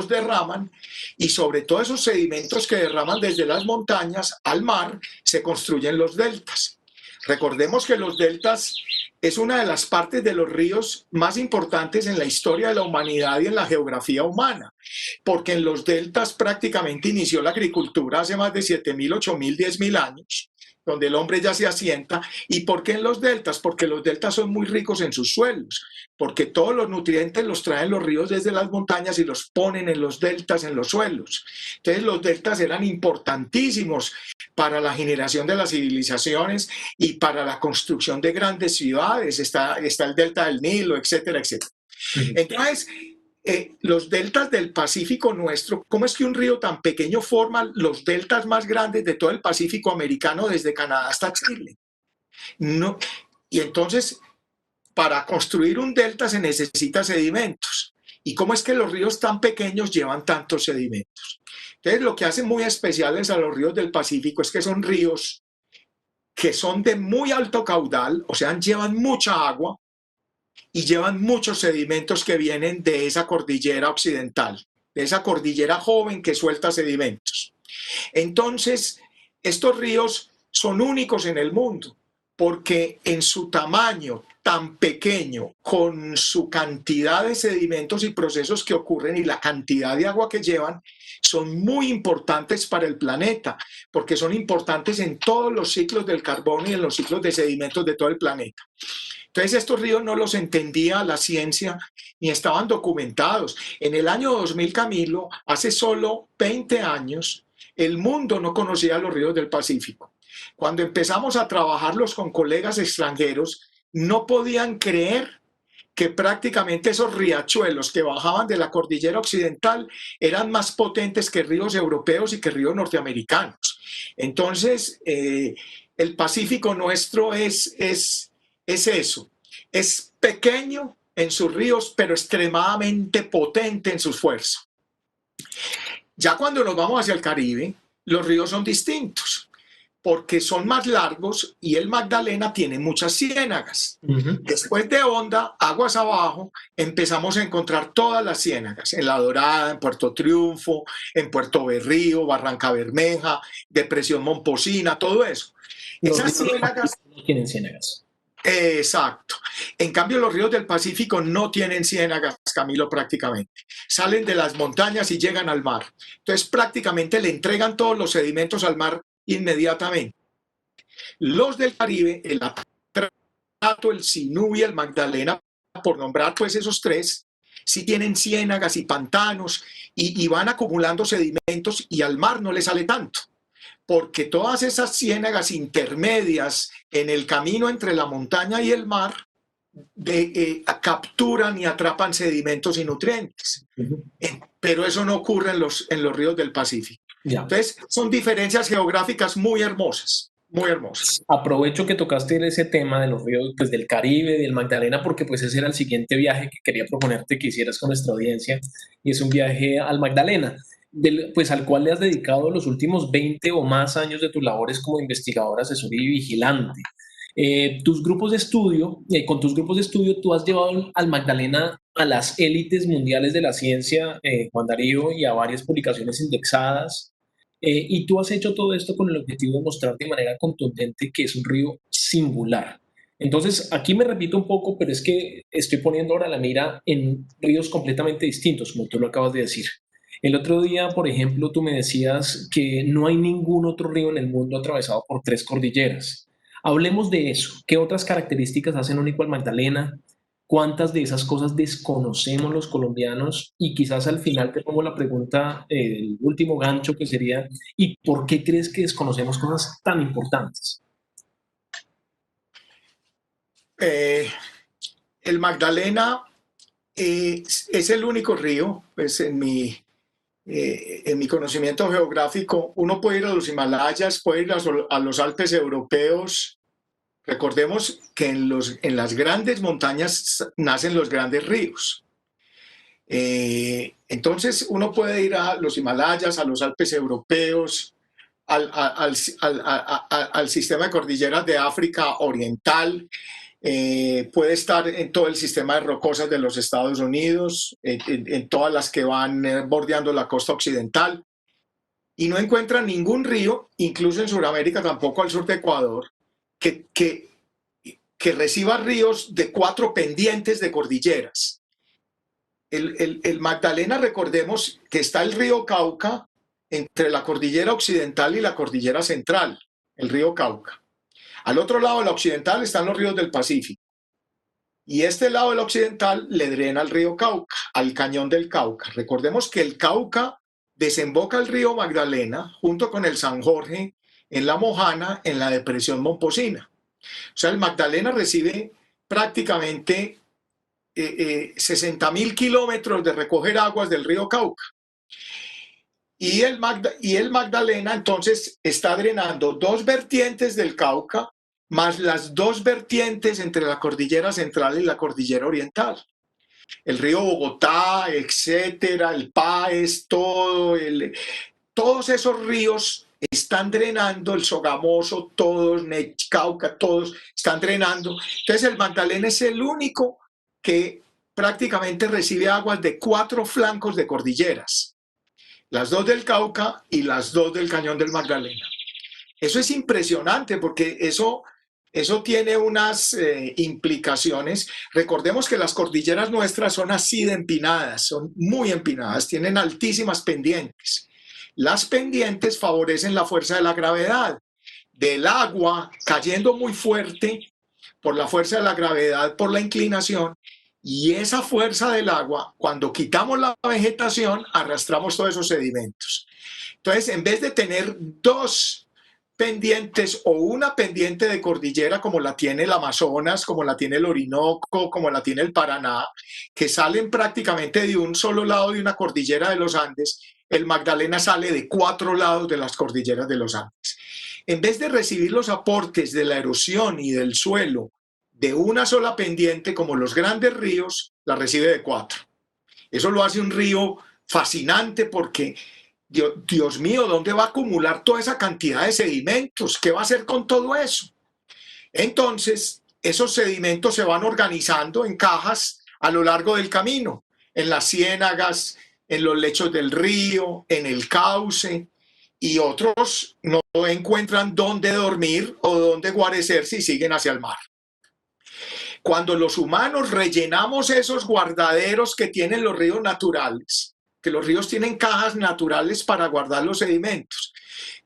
Speaker 2: derraman, y sobre todos esos sedimentos que derraman desde las montañas al mar se construyen los deltas. Recordemos que los deltas es una de las partes de los ríos más importantes en la historia de la humanidad y en la geografía humana, porque en los deltas prácticamente inició la agricultura hace más de 7.000, 8.000, 10.000 años, donde el hombre ya se asienta. ¿Y por qué en los deltas? Porque los deltas son muy ricos en sus suelos, porque todos los nutrientes los traen los ríos desde las montañas y los ponen en los deltas, en los suelos. Entonces los deltas eran importantísimos para la generación de las civilizaciones y para la construcción de grandes ciudades. Está el delta del Nilo, etcétera, etcétera. Entonces, los deltas del Pacífico nuestro, ¿cómo es que un río tan pequeño forma los deltas más grandes de todo el Pacífico americano desde Canadá hasta Chile? No. Y entonces, para construir un delta se necesita sedimentos. ¿Y cómo es que los ríos tan pequeños llevan tantos sedimentos? Entonces, lo que hace muy especiales a los ríos del Pacífico es que son ríos que son de muy alto caudal, o sea, llevan mucha agua y llevan muchos sedimentos que vienen de esa cordillera occidental, de esa cordillera joven que suelta sedimentos. Entonces, estos ríos son únicos en el mundo porque en su tamaño tan pequeño, con su cantidad de sedimentos y procesos que ocurren y la cantidad de agua que llevan, son muy importantes para el planeta, porque son importantes en todos los ciclos del carbono y en los ciclos de sedimentos de todo el planeta. Entonces estos ríos no los entendía la ciencia ni estaban documentados. En el año 2000, Camilo, hace solo 20 años, el mundo no conocía los ríos del Pacífico. Cuando empezamos a trabajarlos con colegas extranjeros, no podían creer que prácticamente esos riachuelos que bajaban de la cordillera occidental eran más potentes que ríos europeos y que ríos norteamericanos. Entonces, el Pacífico nuestro es eso, es pequeño en sus ríos, pero extremadamente potente en su esfuerzo. Ya cuando nos vamos hacia el Caribe, los ríos son distintos, porque son más largos y el Magdalena tiene muchas ciénagas. Después de Honda, aguas abajo, empezamos a encontrar todas las ciénagas, en La Dorada, en Puerto Triunfo, en Puerto Berrío, Barranca Bermeja, Depresión Momposina, todo eso.
Speaker 1: Esas ciénagas no tienen ciénagas.
Speaker 2: Exacto. En cambio, los ríos del Pacífico no tienen ciénagas, Camilo, prácticamente. Salen de las montañas y llegan al mar. Entonces, prácticamente le entregan todos los sedimentos al mar inmediatamente. Los del Caribe, el Atrato, el Sinú y el Magdalena, por nombrar pues esos tres, sí tienen ciénagas y pantanos y van acumulando sedimentos y al mar no le sale tanto, porque todas esas ciénagas intermedias en el camino entre la montaña y el mar capturan y atrapan sedimentos y nutrientes. Pero eso no ocurre en los ríos del Pacífico. Ya. Entonces, son diferencias geográficas muy hermosas, muy hermosas.
Speaker 1: Aprovecho que tocaste ese tema de los ríos, pues, del Caribe, del Magdalena, porque pues ese era el siguiente viaje que quería proponerte que hicieras con nuestra audiencia, y es un viaje al Magdalena, pues al cual le has dedicado los últimos 20 o más años de tus labores como investigador, asesor y vigilante. Tus grupos de estudio, con tus grupos de estudio tú has llevado al Magdalena a las élites mundiales de la ciencia, Juan Darío, y a varias publicaciones indexadas, y tú has hecho todo esto con el objetivo de mostrar de manera contundente que es un río singular. Entonces, aquí me repito un poco, pero es que estoy poniendo ahora la mira en ríos completamente distintos, como tú lo acabas de decir. El otro día, por ejemplo, tú me decías que no hay ningún otro río en el mundo atravesado por 3 cordilleras. Hablemos de eso. ¿Qué otras características hacen único al Magdalena? ¿Cuántas de esas cosas desconocemos los colombianos? Y quizás al final te pongo la pregunta, el último gancho, que sería, ¿y por qué crees que desconocemos cosas tan importantes?
Speaker 2: El Magdalena es el único río, pues en mi conocimiento geográfico, uno puede ir a los Himalayas, puede ir a los Alpes europeos. Recordemos que en las grandes montañas nacen los grandes ríos. Entonces uno puede ir a los Himalayas, a los Alpes europeos, al sistema de cordilleras de África Oriental, puede estar en todo el sistema de rocosas de los Estados Unidos, en todas las que van bordeando la costa occidental, y no encuentra ningún río, incluso en Sudamérica, tampoco al sur de Ecuador, que reciba ríos de 4 pendientes de cordilleras. El Magdalena, recordemos que está el río Cauca entre la cordillera occidental y la cordillera central, el río Cauca. Al otro lado de la occidental están los ríos del Pacífico. Y este lado del occidental le drena al río Cauca, al cañón del Cauca. Recordemos que el Cauca desemboca el río Magdalena junto con el San Jorge en la Mojana, en la depresión Momposina. O sea, el Magdalena recibe prácticamente 60.000 kilómetros de recoger aguas del río Cauca. Y el Magdalena entonces está drenando 2 vertientes del Cauca, más las 2 vertientes entre la cordillera central y la cordillera oriental. El río Bogotá, etcétera, el Páez, todos esos ríos están drenando, el Sogamoso, todos, Cauca, todos están drenando. Entonces el Magdalena es el único que prácticamente recibe aguas de 4 flancos de cordilleras, las 2 del Cauca y las 2 del Cañón del Magdalena. Eso es impresionante porque eso tiene unas implicaciones. Recordemos que las cordilleras nuestras son así de empinadas, son muy empinadas, tienen altísimas pendientes. Las pendientes favorecen la fuerza de la gravedad, del agua cayendo muy fuerte por la fuerza de la gravedad, por la inclinación, y esa fuerza del agua, cuando quitamos la vegetación, arrastramos todos esos sedimentos. Entonces, en vez de tener 2 pendientes o una pendiente de cordillera como la tiene el Amazonas, como la tiene el Orinoco, como la tiene el Paraná, que salen prácticamente de un solo lado de una cordillera de los Andes, el Magdalena sale de 4 lados de las cordilleras de los Andes. En vez de recibir los aportes de la erosión y del suelo de una sola pendiente, como los grandes ríos, la recibe de 4. Eso lo hace un río fascinante porque Dios mío, ¿dónde va a acumular toda esa cantidad de sedimentos? ¿Qué va a hacer con todo eso? Entonces, esos sedimentos se van organizando en cajas a lo largo del camino, en las ciénagas, en los lechos del río, en el cauce, y otros no encuentran dónde dormir o dónde guarecerse y siguen hacia el mar. Cuando los humanos rellenamos esos guardaderos que tienen los ríos naturales, que los ríos tienen cajas naturales para guardar los sedimentos,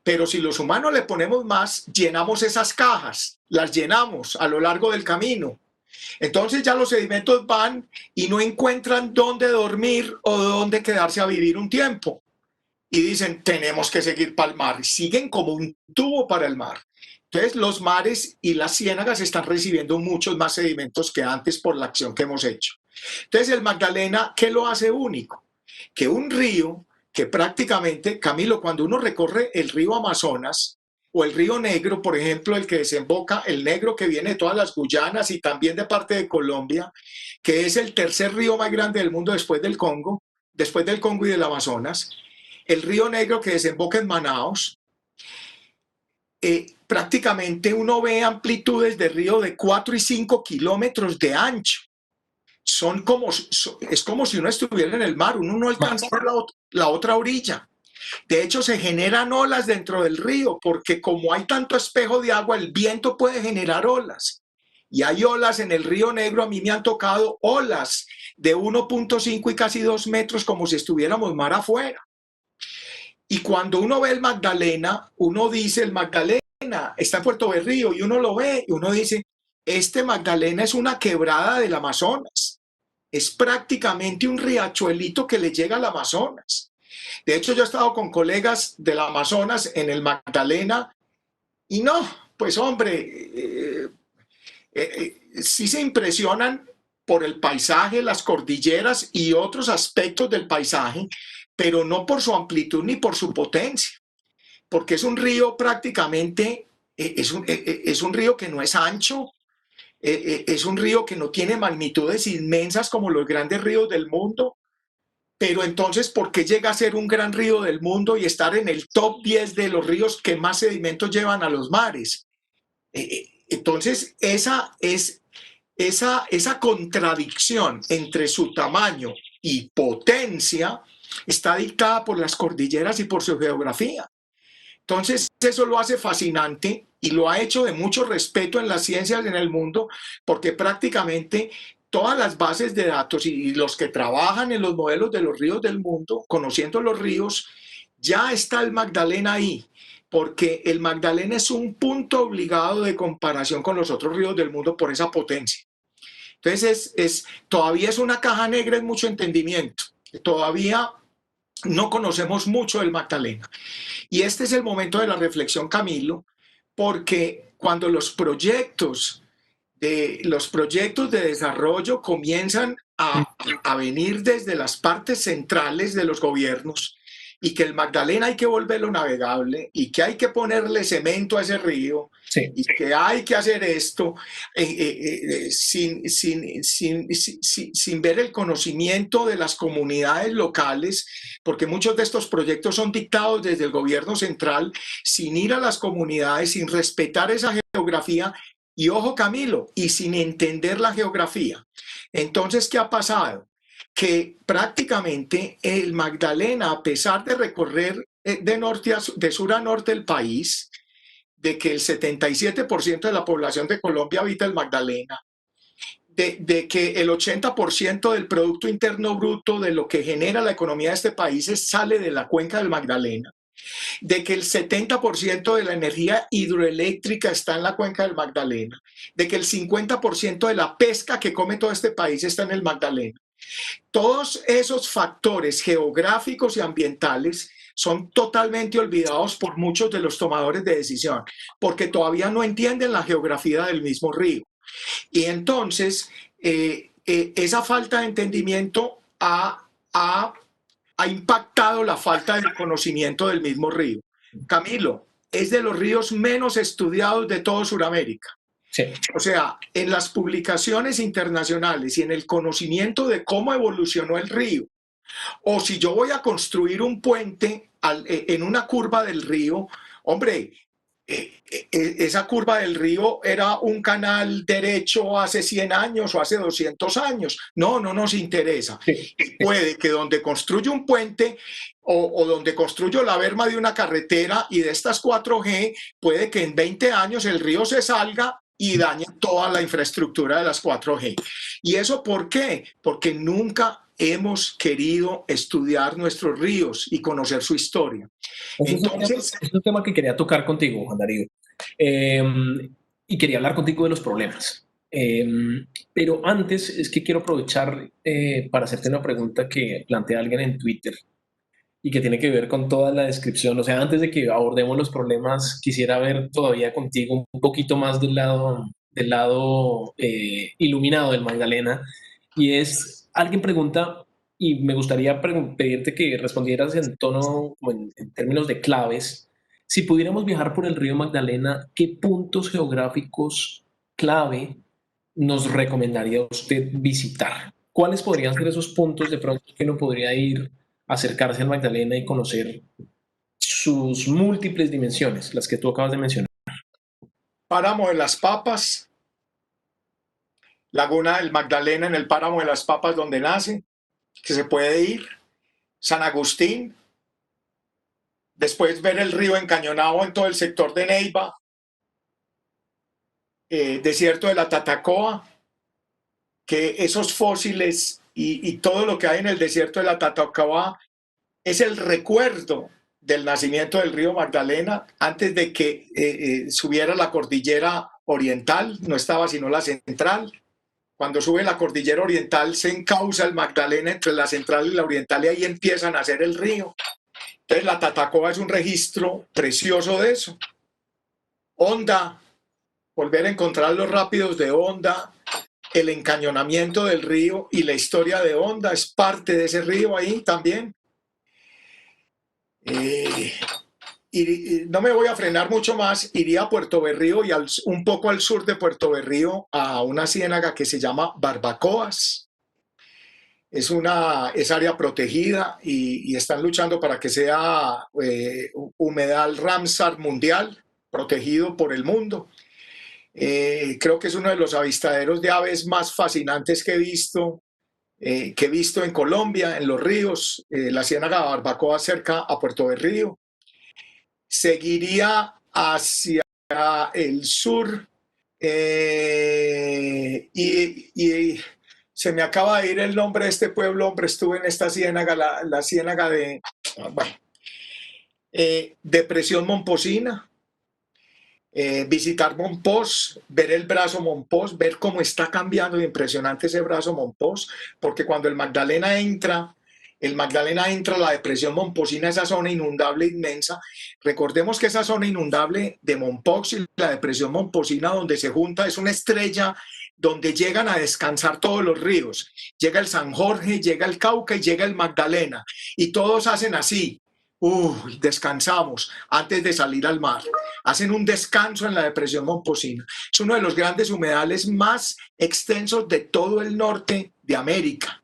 Speaker 2: pero si los humanos le ponemos más, llenamos esas cajas, las llenamos a lo largo del camino. Entonces ya los sedimentos van y no encuentran dónde dormir o dónde quedarse a vivir un tiempo. Y dicen, tenemos que seguir para el mar. Siguen como un tubo para el mar. Entonces los mares y las ciénagas están recibiendo muchos más sedimentos que antes por la acción que hemos hecho. Entonces el Magdalena, ¿qué lo hace único? Que un río que prácticamente, Camilo, cuando uno recorre el río Amazonas o el río Negro, por ejemplo, el que desemboca, el Negro que viene de todas las Guyanas y también de parte de Colombia, que es el tercer río más grande del mundo después del Congo y del Amazonas, el río Negro que desemboca en Manaos, prácticamente uno ve amplitudes de río de 4 y 5 kilómetros de ancho. Es como si uno estuviera en el mar, uno no alcanza a ver la otra orilla. De hecho, se generan olas dentro del río, porque como hay tanto espejo de agua, el viento puede generar olas. Y hay olas en el río Negro, a mí me han tocado olas de 1.5 y casi 2 metros, como si estuviéramos mar afuera. Y cuando uno ve el Magdalena, uno dice, el Magdalena está en Puerto Berrío, y uno lo ve, y uno dice, este Magdalena es una quebrada del Amazonas. Es prácticamente un riachuelito que le llega al Amazonas. De hecho, yo he estado con colegas del Amazonas en el Magdalena y no, pues hombre, sí se impresionan por el paisaje, las cordilleras y otros aspectos del paisaje, pero no por su amplitud ni por su potencia, porque es un río prácticamente, es un río que no es ancho, es un río que no tiene magnitudes inmensas como los grandes ríos del mundo, pero entonces, ¿por qué llega a ser un gran río del mundo y estar en el top 10 de los ríos que más sedimentos llevan a los mares? Entonces, esa contradicción entre su tamaño y potencia está dictada por las cordilleras y por su geografía. Entonces, eso lo hace fascinante y lo ha hecho de mucho respeto en las ciencias en el mundo, porque prácticamente todas las bases de datos y los que trabajan en los modelos de los ríos del mundo, conociendo los ríos, ya está el Magdalena ahí, porque el Magdalena es un punto obligado de comparación con los otros ríos del mundo por esa potencia. Entonces, todavía es una caja negra en mucho entendimiento. Todavía no conocemos mucho del Magdalena. Y este es el momento de la reflexión, Camilo, porque cuando los proyectos de desarrollo comienzan a venir desde las partes centrales de los gobiernos, y que el Magdalena hay que volverlo navegable y que hay que ponerle cemento a ese río,
Speaker 1: Sí.
Speaker 2: y que hay que hacer esto sin ver el conocimiento de las comunidades locales, porque muchos de estos proyectos son dictados desde el gobierno central, sin ir a las comunidades, sin respetar esa geografía. Y ojo, Camilo, y sin entender la geografía. Entonces, ¿qué ha pasado? Que prácticamente el Magdalena, a pesar de recorrer de sur a norte el país, de que el 77% de la población de Colombia habita el Magdalena, de que el 80% del Producto Interno Bruto de lo que genera la economía de este país sale de la cuenca del Magdalena, de que el 70% de la energía hidroeléctrica está en la cuenca del Magdalena, de que el 50% de la pesca que come todo este país está en el Magdalena. Todos esos factores geográficos y ambientales son totalmente olvidados por muchos de los tomadores de decisión, porque todavía no entienden la geografía del mismo río. Y entonces, esa falta de entendimiento ha impactado la falta de conocimiento del mismo río. Camilo, es de los ríos menos estudiados de todo Sudamérica.
Speaker 1: Sí.
Speaker 2: O sea, en las publicaciones internacionales y en el conocimiento de cómo evolucionó el río, o si yo voy a construir un puente en una curva del río, hombre, esa curva del río era un canal derecho hace 100 años o hace 200 años. No nos interesa.
Speaker 1: Sí.
Speaker 2: Puede que donde construyo un puente o donde construyo la berma de una carretera y de estas 4G, puede que en 20 años el río se salga y dañe toda la infraestructura de las 4G. ¿Y eso por qué? Porque nunca hemos querido estudiar nuestros ríos y conocer su historia.
Speaker 1: Entonces, es un tema que quería tocar contigo, Juan Darío. Y quería hablar contigo de los problemas. Pero antes es que quiero aprovechar para hacerte una pregunta que plantea alguien en Twitter y que tiene que ver con toda la descripción. O sea, antes de que abordemos los problemas, quisiera ver todavía contigo un poquito más del lado iluminado del Magdalena. Y es, alguien pregunta, y me gustaría pedirte que respondieras en tono, en términos de claves, si pudiéramos viajar por el río Magdalena, ¿qué puntos geográficos clave nos recomendaría usted visitar? ¿Cuáles podrían ser esos puntos de pronto que uno podría ir, acercarse al Magdalena y conocer sus múltiples dimensiones, las que tú acabas de mencionar?
Speaker 2: Páramo de las Papas, Laguna del Magdalena en el Páramo de las Papas donde nace, que se puede ir, San Agustín, después ver el río encañonado en todo el sector de Neiva, desierto de la Tatacoa, que esos fósiles y todo lo que hay en el desierto de la Tatacoa es el recuerdo del nacimiento del río Magdalena antes de que subiera la cordillera oriental, no estaba sino la central. Cuando sube la cordillera oriental se encausa el Magdalena entre la central y la oriental y ahí empieza a nacer el río. Entonces la Tatacoa es un registro precioso de eso. Honda, volver a encontrar los rápidos de Honda, el encañonamiento del río y la historia de Honda es parte de ese río ahí también. Y no me voy a frenar mucho más, iría a Puerto Berrío y un poco al sur de Puerto Berrío a una ciénaga que se llama Barbacoas. Es área protegida y están luchando para que sea humedal Ramsar mundial, protegido por el mundo. Creo que es uno de los avistaderos de aves más fascinantes que he visto en Colombia, en los ríos, la ciénaga Barbacoa cerca a Puerto Berrío. Seguiría hacia el sur, y se me acaba de ir el nombre de este pueblo, hombre, estuve en esta ciénaga, la ciénaga de, bueno, Depresión Momposina, visitar Mompox, ver el brazo Mompox, ver cómo está cambiando de impresionante ese brazo Mompox, porque cuando el Magdalena entra, la depresión momposina, esa zona inundable inmensa. Recordemos que esa zona inundable de Mompox y la depresión momposina donde se junta es una estrella donde llegan a descansar todos los ríos. Llega el San Jorge, llega el Cauca y llega el Magdalena. Y todos hacen así. Descansamos antes de salir al mar. Hacen un descanso en la depresión momposina. Es uno de los grandes humedales más extensos de todo el norte de América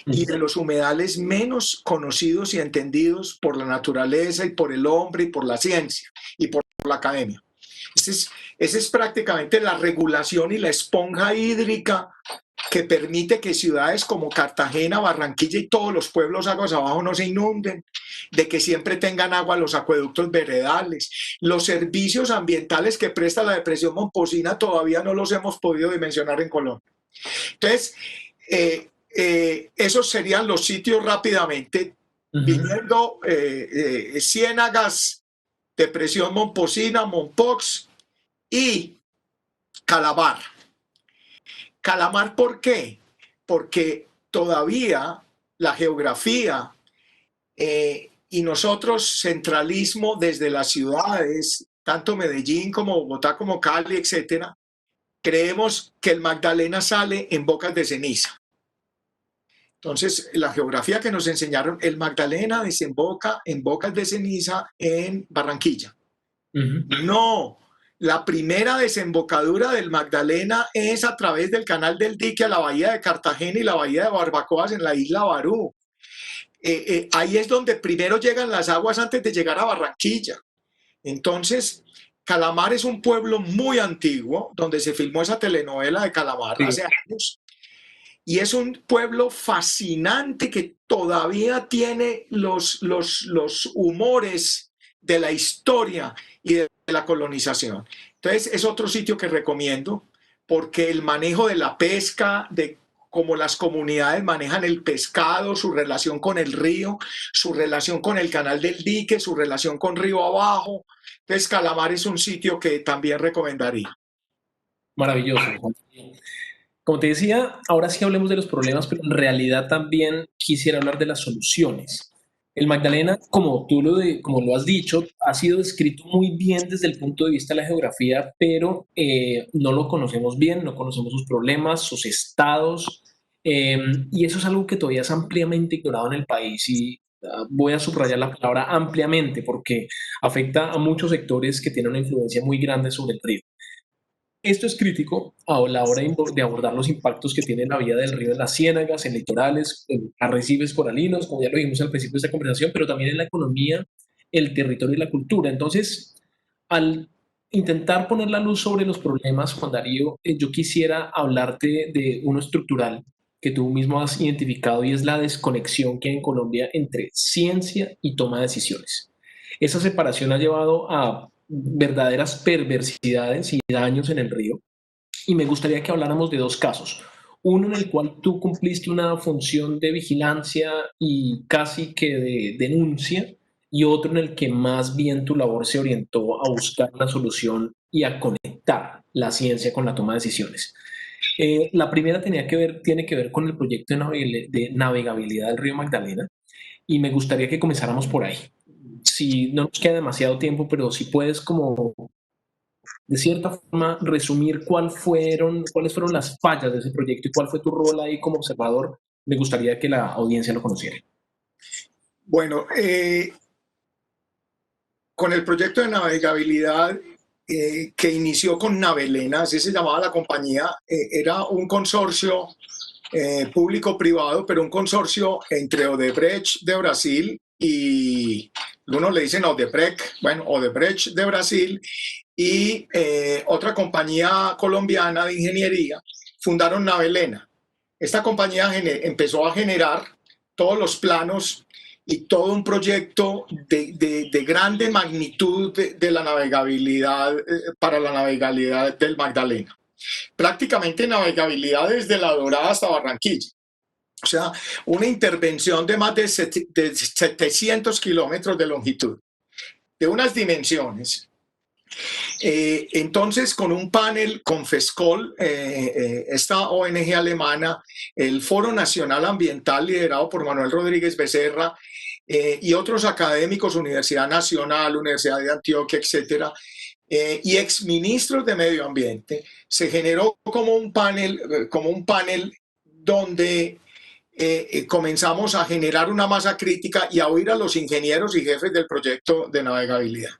Speaker 2: y de los humedales menos conocidos y entendidos por la naturaleza y por el hombre y por la ciencia y por la academia. Esa es prácticamente la regulación y la esponja hídrica que permite que ciudades como Cartagena, Barranquilla y todos los pueblos aguas abajo no se inunden, de que siempre tengan agua los acueductos veredales. Los servicios ambientales que presta la depresión momposina todavía no los hemos podido dimensionar en Colombia. Entonces, esos serían los sitios rápidamente, viniendo Ciénagas, Depresión Momposina, Mompox y Calamar. Calamar, ¿por qué? Porque todavía la geografía y nosotros centralismo desde las ciudades, tanto Medellín como Bogotá como Cali, etcétera, creemos que el Magdalena sale en Bocas de Ceniza. Entonces, la geografía que nos enseñaron, el Magdalena desemboca en Bocas de Ceniza en Barranquilla. No, la primera desembocadura del Magdalena es a través del Canal del Dique a la bahía de Cartagena y la bahía de Barbacoas en la isla Barú. Ahí es donde primero llegan las aguas antes de llegar a Barranquilla. Entonces, Calamar es un pueblo muy antiguo, donde se filmó esa telenovela de Calamar hace años. Y es un pueblo fascinante que todavía tiene los humores de la historia y de la colonización. Entonces es otro sitio que recomiendo porque el manejo de la pesca, de cómo las comunidades manejan el pescado, su relación con el río, su relación con el Canal del Dique, su relación con Río Abajo. Entonces Calamar es un sitio que también recomendaría.
Speaker 1: Maravilloso. Como te decía, ahora sí hablemos de los problemas, pero en realidad también quisiera hablar de las soluciones. El Magdalena, como como lo has dicho, ha sido descrito muy bien desde el punto de vista de la geografía, pero no lo conocemos bien, no conocemos sus problemas, sus estados, y eso es algo que todavía es ampliamente ignorado en el país. Y voy a subrayar la palabra ampliamente porque afecta a muchos sectores que tienen una influencia muy grande sobre el río. Esto es crítico a la hora de abordar los impactos que tiene la vida del río en las ciénagas, en litorales, en arrecifes coralinos, como ya lo dijimos al principio de esta conversación, pero también en la economía, el territorio y la cultura. Entonces, al intentar poner la luz sobre los problemas, Juan Darío, yo quisiera hablarte de uno estructural que tú mismo has identificado y es la desconexión que hay en Colombia entre ciencia y toma de decisiones. Esa separación ha llevado a verdaderas perversidades y daños en el río. Y me gustaría que habláramos de dos casos. Uno en el cual tú cumpliste una función de vigilancia y casi que de denuncia, y otro en el que más bien tu labor se orientó a buscar una solución y a conectar la ciencia con la toma de decisiones. La primera tiene que ver con el proyecto de navegabilidad del río Magdalena, y me gustaría que comenzáramos por ahí. Si no nos queda demasiado tiempo, pero si puedes como de cierta forma resumir cuáles fueron las fallas de ese proyecto y cuál fue tu rol ahí como observador, me gustaría que la audiencia lo conociera.
Speaker 2: Bueno, con el proyecto de navegabilidad que inició con Navelena, así se llamaba la compañía, era un consorcio público-privado, pero un consorcio entre Odebrecht de Brasil y, uno le dicen Odebrecht, bueno, Odebrecht de Brasil y otra compañía colombiana de ingeniería, fundaron Navelena. Esta compañía empezó a generar todos los planos y todo un proyecto de grande magnitud de la navegabilidad, para la navegabilidad del Magdalena. Prácticamente navegabilidad desde La Dorada hasta Barranquilla. O sea, una intervención de más de 700 kilómetros de longitud, de unas dimensiones. Entonces, con un panel con FESCOL, esta ONG alemana, el Foro Nacional Ambiental liderado por Manuel Rodríguez Becerra, y otros académicos, Universidad Nacional, Universidad de Antioquia, etcétera, y exministros de Medio Ambiente, se generó como un panel donde comenzamos a generar una masa crítica y a oír a los ingenieros y jefes del proyecto de navegabilidad.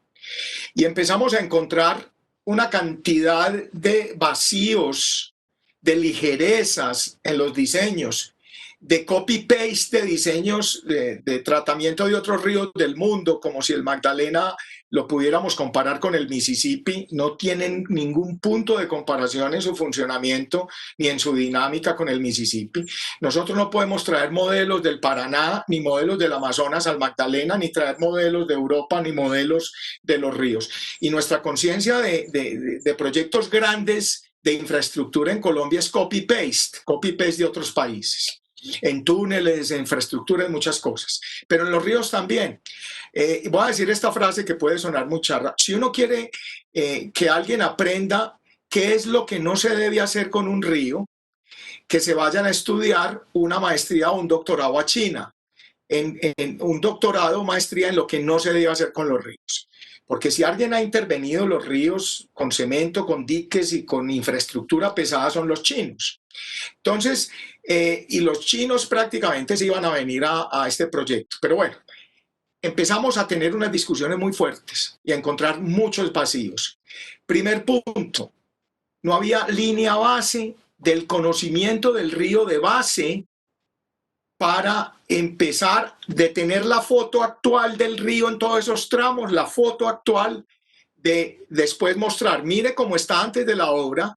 Speaker 2: Y empezamos a encontrar una cantidad de vacíos, de ligerezas en los diseños, de copy-paste de diseños de tratamiento de otros ríos del mundo, como si el Magdalena lo pudiéramos comparar con el Mississippi. No tienen ningún punto de comparación en su funcionamiento ni en su dinámica con el Mississippi. Nosotros no podemos traer modelos del Paraná, ni modelos del Amazonas al Magdalena, ni traer modelos de Europa, ni modelos de los ríos. Y nuestra conciencia de proyectos grandes de infraestructura en Colombia es copy-paste de otros países, en túneles, en infraestructura, en muchas cosas, pero en los ríos también. Voy a decir esta frase que puede sonar muy charra. Si uno quiere que alguien aprenda qué es lo que no se debe hacer con un río, que se vayan a estudiar una maestría o un doctorado a China, en un doctorado o maestría en lo que no se debe hacer con los ríos. Porque si alguien ha intervenido los ríos con cemento, con diques y con infraestructura pesada, son los chinos. Entonces, y los chinos prácticamente se iban a venir a este proyecto. Pero bueno, empezamos a tener unas discusiones muy fuertes y a encontrar muchos vacíos. Primer punto, no había línea base del conocimiento del río de base para empezar de tener la foto actual del río en todos esos tramos, la foto actual de después mostrar, mire cómo está antes de la obra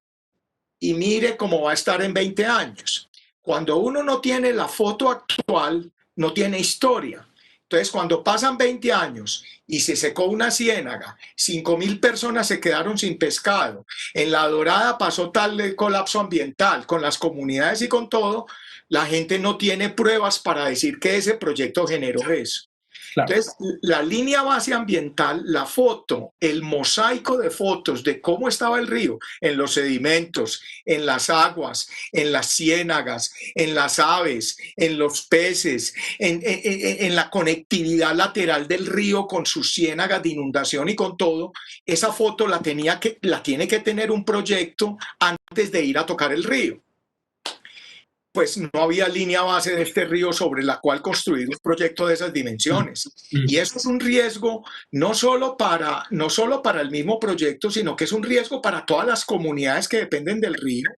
Speaker 2: y mire cómo va a estar en 20 años. Cuando uno no tiene la foto actual, no tiene historia. Entonces, cuando pasan 20 años y se secó una ciénaga, 5.000 personas se quedaron sin pescado, en La Dorada pasó tal colapso ambiental, con las comunidades y con todo, la gente no tiene pruebas para decir que ese proyecto generó eso. Claro. Entonces, la línea base ambiental, la foto, el mosaico de fotos de cómo estaba el río, en los sedimentos, en las aguas, en las ciénagas, en las aves, en los peces, en la conectividad lateral del río con sus ciénagas de inundación y con todo, esa foto la tiene que tener un proyecto antes de ir a tocar el río. Pues no había línea base de este río sobre la cual construir un proyecto de esas dimensiones. Y eso es un riesgo no solo para el mismo proyecto, sino que es un riesgo para todas las comunidades que dependen del río.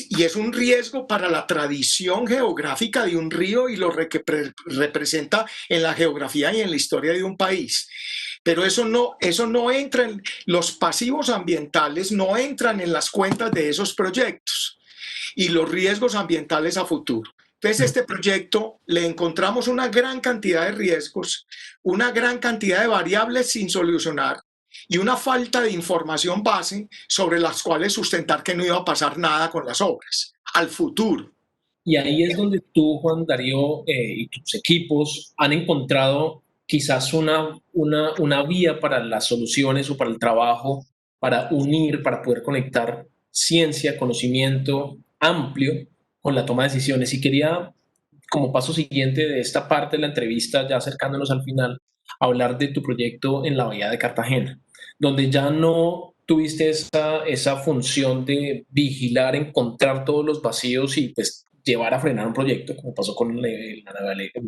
Speaker 2: Y es un riesgo para la tradición geográfica de un río y lo que representa en la geografía y en la historia de un país. Pero eso no entra en los pasivos ambientales, no entran en las cuentas de esos proyectos y los riesgos ambientales a futuro. Entonces, este proyecto le encontramos una gran cantidad de riesgos, una gran cantidad de variables sin solucionar y una falta de información base sobre las cuales sustentar que no iba a pasar nada con las obras al futuro.
Speaker 1: Y ahí es donde tú, Juan Darío, y tus equipos han encontrado quizás una vía para las soluciones o para el trabajo, para unir, para poder conectar ciencia, conocimiento amplio con la toma de decisiones. Y quería, como paso siguiente de esta parte de la entrevista, ya acercándonos al final, hablar de tu proyecto en la Bahía de Cartagena, donde ya no tuviste esa función de vigilar, encontrar todos los vacíos y pues llevar a frenar un proyecto, como pasó con la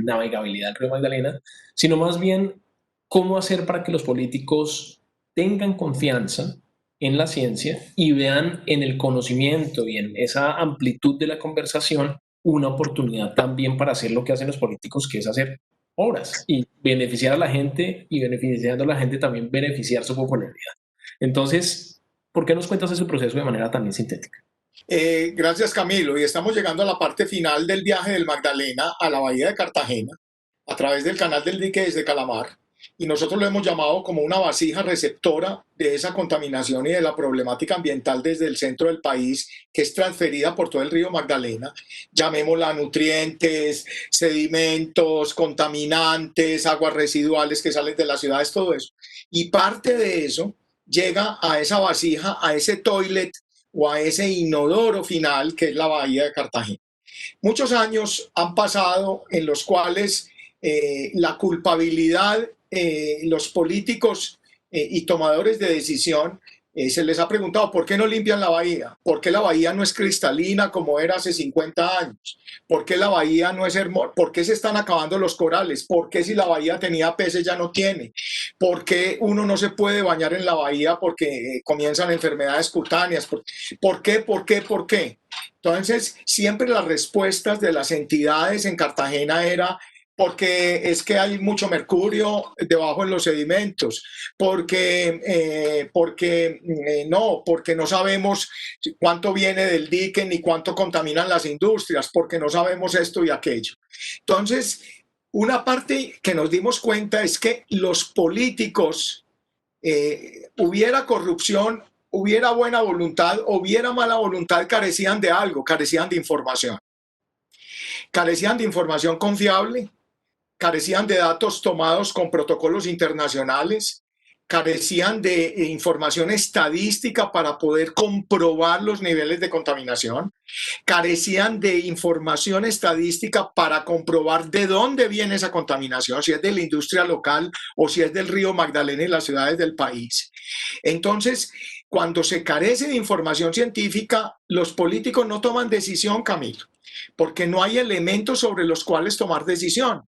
Speaker 1: navegabilidad del río Magdalena, sino más bien cómo hacer para que los políticos tengan confianza en la ciencia y vean en el conocimiento y en esa amplitud de la conversación una oportunidad también para hacer lo que hacen los políticos, que es hacer obras y beneficiar a la gente, y beneficiando a la gente también beneficiar su popularidad. Entonces, ¿por qué nos cuentas ese proceso de manera también sintética?
Speaker 2: Gracias, Camilo. Y estamos llegando a la parte final del viaje del Magdalena a la Bahía de Cartagena. a través del canal del dique desde Calamar, y nosotros lo hemos llamado como una vasija receptora de esa contaminación y de la problemática ambiental desde el centro del país, que es transferida por todo el río Magdalena, llamémosla nutrientes, sedimentos, contaminantes, aguas residuales que salen de las ciudades, todo eso. Y parte de eso llega a esa vasija, a ese toilet o a ese inodoro final que es la bahía de Cartagena. Muchos años han pasado en los cuales la culpabilidad, los políticos y tomadores de decisión, se les ha preguntado por qué no limpian la bahía, por qué la bahía no es cristalina como era hace 50 años, por qué la bahía no es hermosa, por qué se están acabando los corales, por qué si la bahía tenía peces ya no tiene, por qué uno no se puede bañar en la bahía porque comienzan enfermedades cutáneas, por qué, por qué, por qué. Entonces, siempre las respuestas de las entidades en Cartagena era porque es que hay mucho mercurio debajo en los sedimentos, porque no sabemos cuánto viene del dique ni cuánto contaminan las industrias, porque no sabemos esto y aquello. Entonces, una parte que nos dimos cuenta es que los políticos, hubiera corrupción, hubiera buena voluntad, hubiera mala voluntad, carecían de algo, carecían de información. Carecían de información confiable, carecían de datos tomados con protocolos internacionales, carecían de información estadística para poder comprobar los niveles de contaminación, carecían de información estadística para comprobar de dónde viene esa contaminación, si es de la industria local o si es del río Magdalena y las ciudades del país. Entonces, cuando se carece de información científica, los políticos no toman decisión, Camilo, porque no hay elementos sobre los cuales tomar decisión.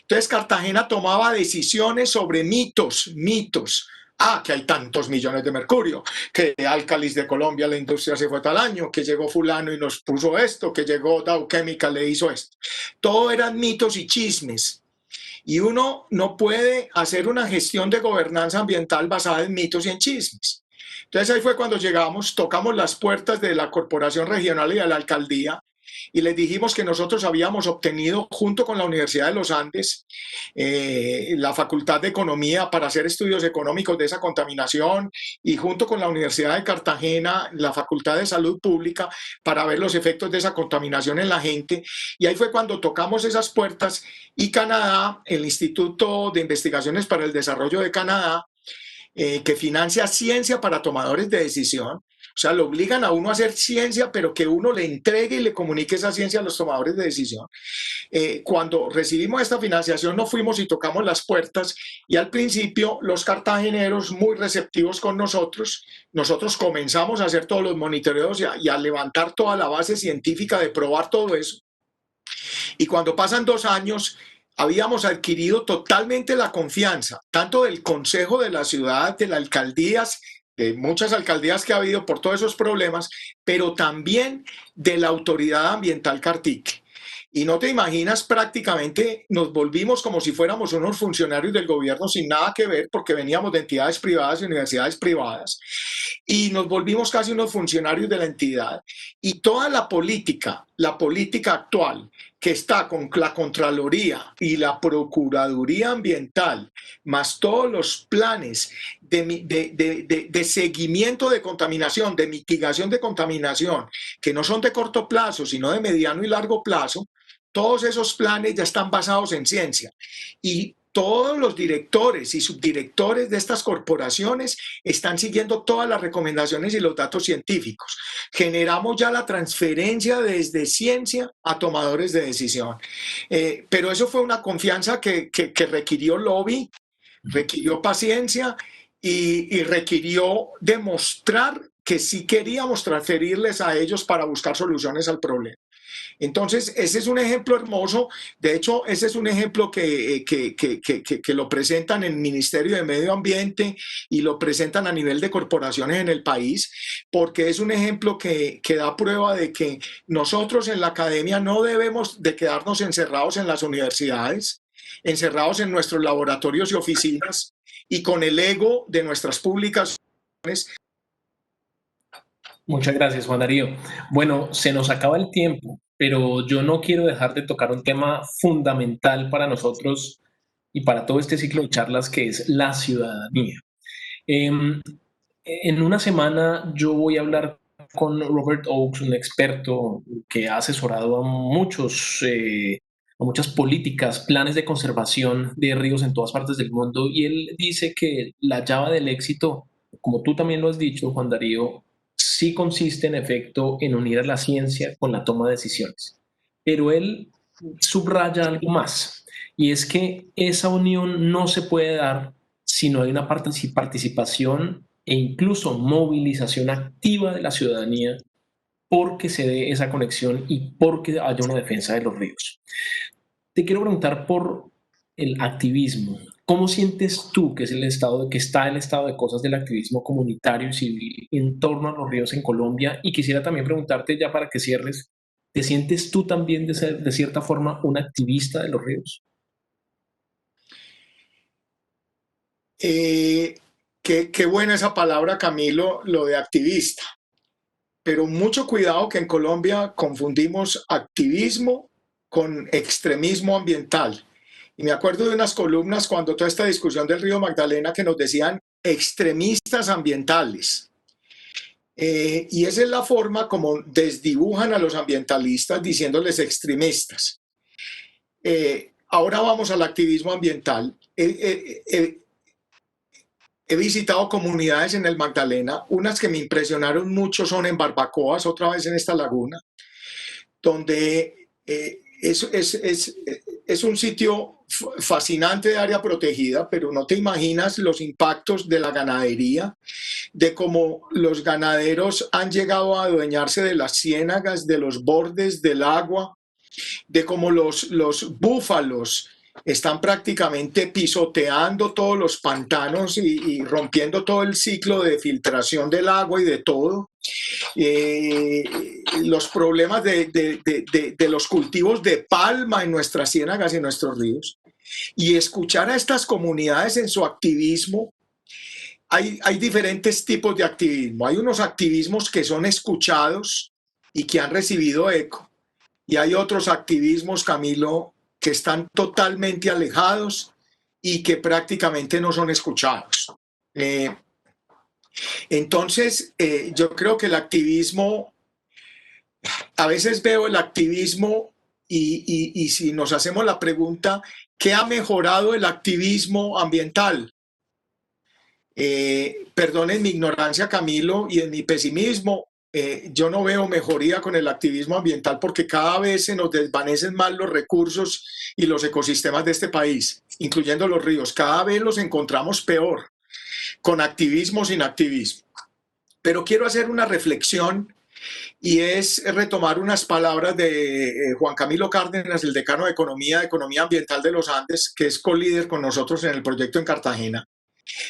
Speaker 2: Entonces Cartagena tomaba decisiones sobre mitos. Ah, que hay tantos millones de mercurio, que Álcalis de Colombia, la industria se fue tal año, que llegó fulano y nos puso esto, que llegó Dow Chemical le hizo esto. Todo eran mitos y chismes. Y uno no puede hacer una gestión de gobernanza ambiental basada en mitos y en chismes. Entonces ahí fue cuando llegamos, tocamos las puertas de la Corporación Regional y de la Alcaldía y les dijimos que nosotros habíamos obtenido, junto con la Universidad de los Andes, la Facultad de Economía para hacer estudios económicos de esa contaminación, y junto con la Universidad de Cartagena, la Facultad de Salud Pública, para ver los efectos de esa contaminación en la gente. Y ahí fue cuando tocamos esas puertas, y Canadá, el Instituto de Investigaciones para el Desarrollo de Canadá, que financia ciencia para tomadores de decisión. O sea, lo obligan a uno a hacer ciencia, pero que uno le entregue y le comunique esa ciencia a los tomadores de decisión. Cuando recibimos esta financiación, nos fuimos y tocamos las puertas, y al principio los cartageneros, muy receptivos con nosotros comenzamos a hacer todos los monitoreos y a levantar toda la base científica de probar todo eso. Y cuando pasan 2 años, habíamos adquirido totalmente la confianza, tanto del Consejo de la Ciudad, de las alcaldías, de muchas alcaldías que ha habido por todos esos problemas, pero también de la Autoridad Ambiental Cartique. Y no te imaginas, prácticamente nos volvimos como si fuéramos unos funcionarios del gobierno sin nada que ver, porque veníamos de entidades privadas y universidades privadas, y nos volvimos casi unos funcionarios de la entidad. Y toda la política actual, que está con la Contraloría y la Procuraduría Ambiental, más todos los planes de seguimiento de contaminación, de mitigación de contaminación, que no son de corto plazo, sino de mediano y largo plazo, todos esos planes ya están basados en ciencia. Y todos los directores y subdirectores de estas corporaciones están siguiendo todas las recomendaciones y los datos científicos. Generamos ya la transferencia desde ciencia a tomadores de decisión. Pero eso fue una confianza que requirió lobby, requirió paciencia y requirió demostrar que sí queríamos transferirles a ellos para buscar soluciones al problema. Entonces, ese es un ejemplo hermoso. De hecho, ese es un ejemplo que lo presentan en el Ministerio de Medio Ambiente y lo presentan a nivel de corporaciones en el país, porque es un ejemplo que da prueba de que nosotros en la academia no debemos de quedarnos encerrados en las universidades, encerrados en nuestros laboratorios y oficinas y con el ego de nuestras publicaciones.
Speaker 1: Muchas gracias, Juan Darío. Bueno, se nos acaba el tiempo. pero yo no quiero dejar de tocar un tema fundamental para nosotros y para todo este ciclo de charlas que es la ciudadanía. Em, en una semana yo voy a hablar con Robert Oakes, un experto que ha asesorado a muchas políticas, planes de conservación de ríos en todas partes del mundo, y él dice que la llave del éxito, como tú también lo has dicho, Juan Darío, sí consiste en efecto en unir a la ciencia con la toma de decisiones. Pero él subraya algo más, y es que esa unión no se puede dar si no hay una participación e incluso movilización activa de la ciudadanía porque se dé esa conexión y porque haya una defensa de los ríos. Te quiero preguntar por el activismo. ¿Cómo sientes tú que es el estado, que está el estado de cosas del activismo comunitario y civil en torno a los ríos en Colombia? Y quisiera también preguntarte ya para que cierres, ¿te sientes tú también de, ser, de cierta forma un activista de los ríos?
Speaker 2: Qué buena esa palabra, Camilo, lo de activista. Pero mucho cuidado que en Colombia confundimos activismo con extremismo ambiental. Y me acuerdo de unas columnas cuando toda esta discusión del río Magdalena que nos decían extremistas ambientales. Y esa es la forma como desdibujan a los ambientalistas diciéndoles extremistas. Ahora vamos al activismo ambiental. He visitado comunidades en el Magdalena, unas que me impresionaron mucho son en Barbacoas, otra vez en esta laguna, donde es un sitio fascinante de área protegida, pero no te imaginas los impactos de la ganadería, de cómo los ganaderos han llegado a adueñarse de las ciénagas, de los bordes del agua, de cómo los búfalos están prácticamente pisoteando todos los pantanos y rompiendo todo el ciclo de filtración del agua y de todo. Los problemas de los cultivos de palma en nuestras ciénagas y en nuestros ríos. Y escuchar a estas comunidades en su activismo, hay diferentes tipos de activismo. Hay unos activismos que son escuchados y que han recibido eco. Y hay otros activismos, Camilo, que están totalmente alejados y que prácticamente no son escuchados. Yo creo que el activismo, a veces veo el activismo y si nos hacemos la pregunta, ¿qué ha mejorado el activismo ambiental? Perdonen mi ignorancia, Camilo, y en mi pesimismo, yo no veo mejoría con el activismo ambiental porque cada vez se nos desvanecen más los recursos y los ecosistemas de este país, incluyendo los ríos. Cada vez los encontramos peor, con activismo o sin activismo. Pero quiero hacer una reflexión y es retomar unas palabras de Juan Camilo Cárdenas, el decano de Economía Ambiental de los Andes, que es colíder con nosotros en el proyecto en Cartagena.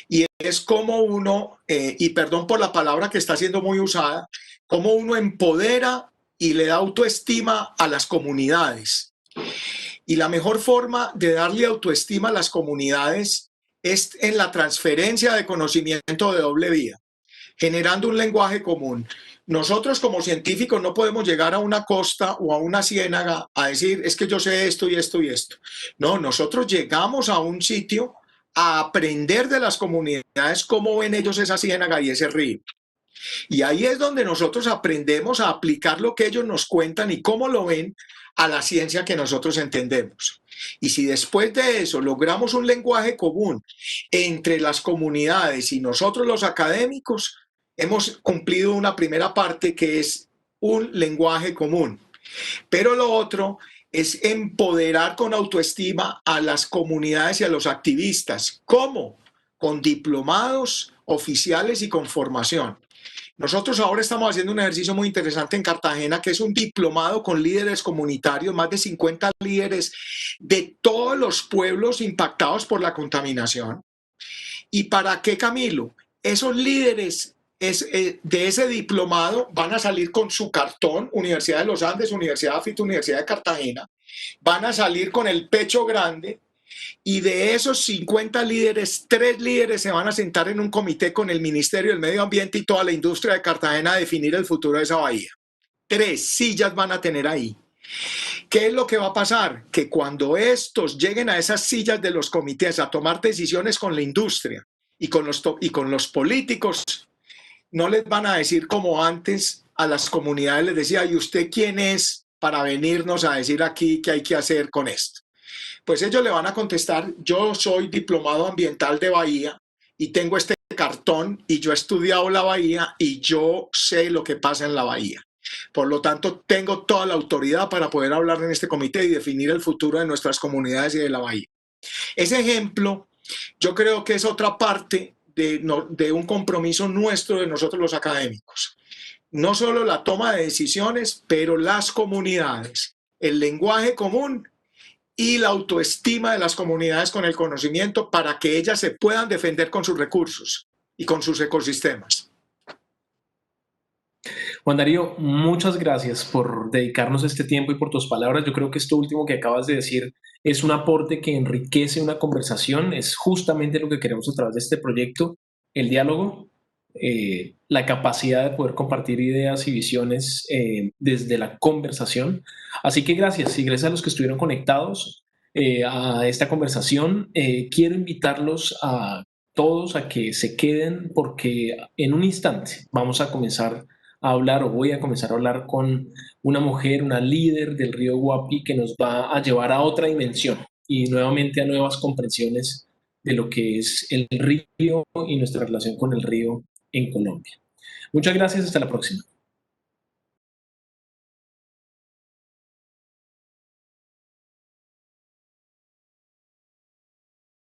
Speaker 2: Y es como uno, y perdón por la palabra que está siendo muy usada, como uno empodera y le da autoestima a las comunidades. Y la mejor forma de darle autoestima a las comunidades es en la transferencia de conocimiento de doble vía, generando un lenguaje común. Nosotros como científicos no podemos llegar a una costa o a una ciénaga a decir, es que yo sé esto y esto y esto. No, nosotros llegamos a un sitio a aprender de las comunidades cómo ven ellos esa ciénaga y ese río. Y ahí es donde nosotros aprendemos a aplicar lo que ellos nos cuentan y cómo lo ven a la ciencia que nosotros entendemos. Y si después de eso logramos un lenguaje común entre las comunidades y nosotros los académicos, hemos cumplido una primera parte que es un lenguaje común. Pero lo otro es empoderar con autoestima a las comunidades y a los activistas. ¿Cómo? Con diplomados oficiales y con formación. Nosotros ahora estamos haciendo un ejercicio muy interesante en Cartagena, que es un diplomado con líderes comunitarios, más de 50 líderes de todos los pueblos impactados por la contaminación. ¿Y para qué, Camilo? Esos líderes de ese diplomado van a salir con su cartón, Universidad de los Andes, Universidad de Afito, Universidad de Cartagena, van a salir con el pecho grande y de esos 50 líderes, 3 líderes se van a sentar en un comité con el Ministerio del Medio Ambiente y toda la industria de Cartagena a definir el futuro de esa bahía. 3 sillas van a tener ahí. ¿Qué es lo que va a pasar? Que cuando estos lleguen a esas sillas de los comités a tomar decisiones con la industria y con los políticos, no les van a decir como antes a las comunidades les decía, ¿y usted quién es para venirnos a decir aquí qué hay que hacer con esto? Pues ellos le van a contestar, yo soy diplomado ambiental de Bahía y tengo este cartón y yo he estudiado la Bahía y yo sé lo que pasa en la Bahía. Por lo tanto, tengo toda la autoridad para poder hablar en este comité y definir el futuro de nuestras comunidades y de la Bahía. Ese ejemplo, yo creo que es otra parte de un compromiso nuestro de nosotros los académicos. No solo la toma de decisiones, pero las comunidades, el lenguaje común y la autoestima de las comunidades con el conocimiento para que ellas se puedan defender con sus recursos y con sus ecosistemas.
Speaker 1: Juan Darío, muchas gracias por dedicarnos este tiempo y por tus palabras. Yo creo que esto último que acabas de decir es un aporte que enriquece una conversación, es justamente lo que queremos a través de este proyecto, el diálogo, la capacidad de poder compartir ideas y visiones desde la conversación. Así que gracias y gracias a los que estuvieron conectados a esta conversación. Quiero invitarlos a todos a que se queden porque en un instante vamos a comenzar a hablar o voy a comenzar a hablar con una mujer, una líder del río Guapi que nos va a llevar a otra dimensión y nuevamente a nuevas comprensiones de lo que es el río y nuestra relación con el río en Colombia. Muchas gracias, hasta la próxima.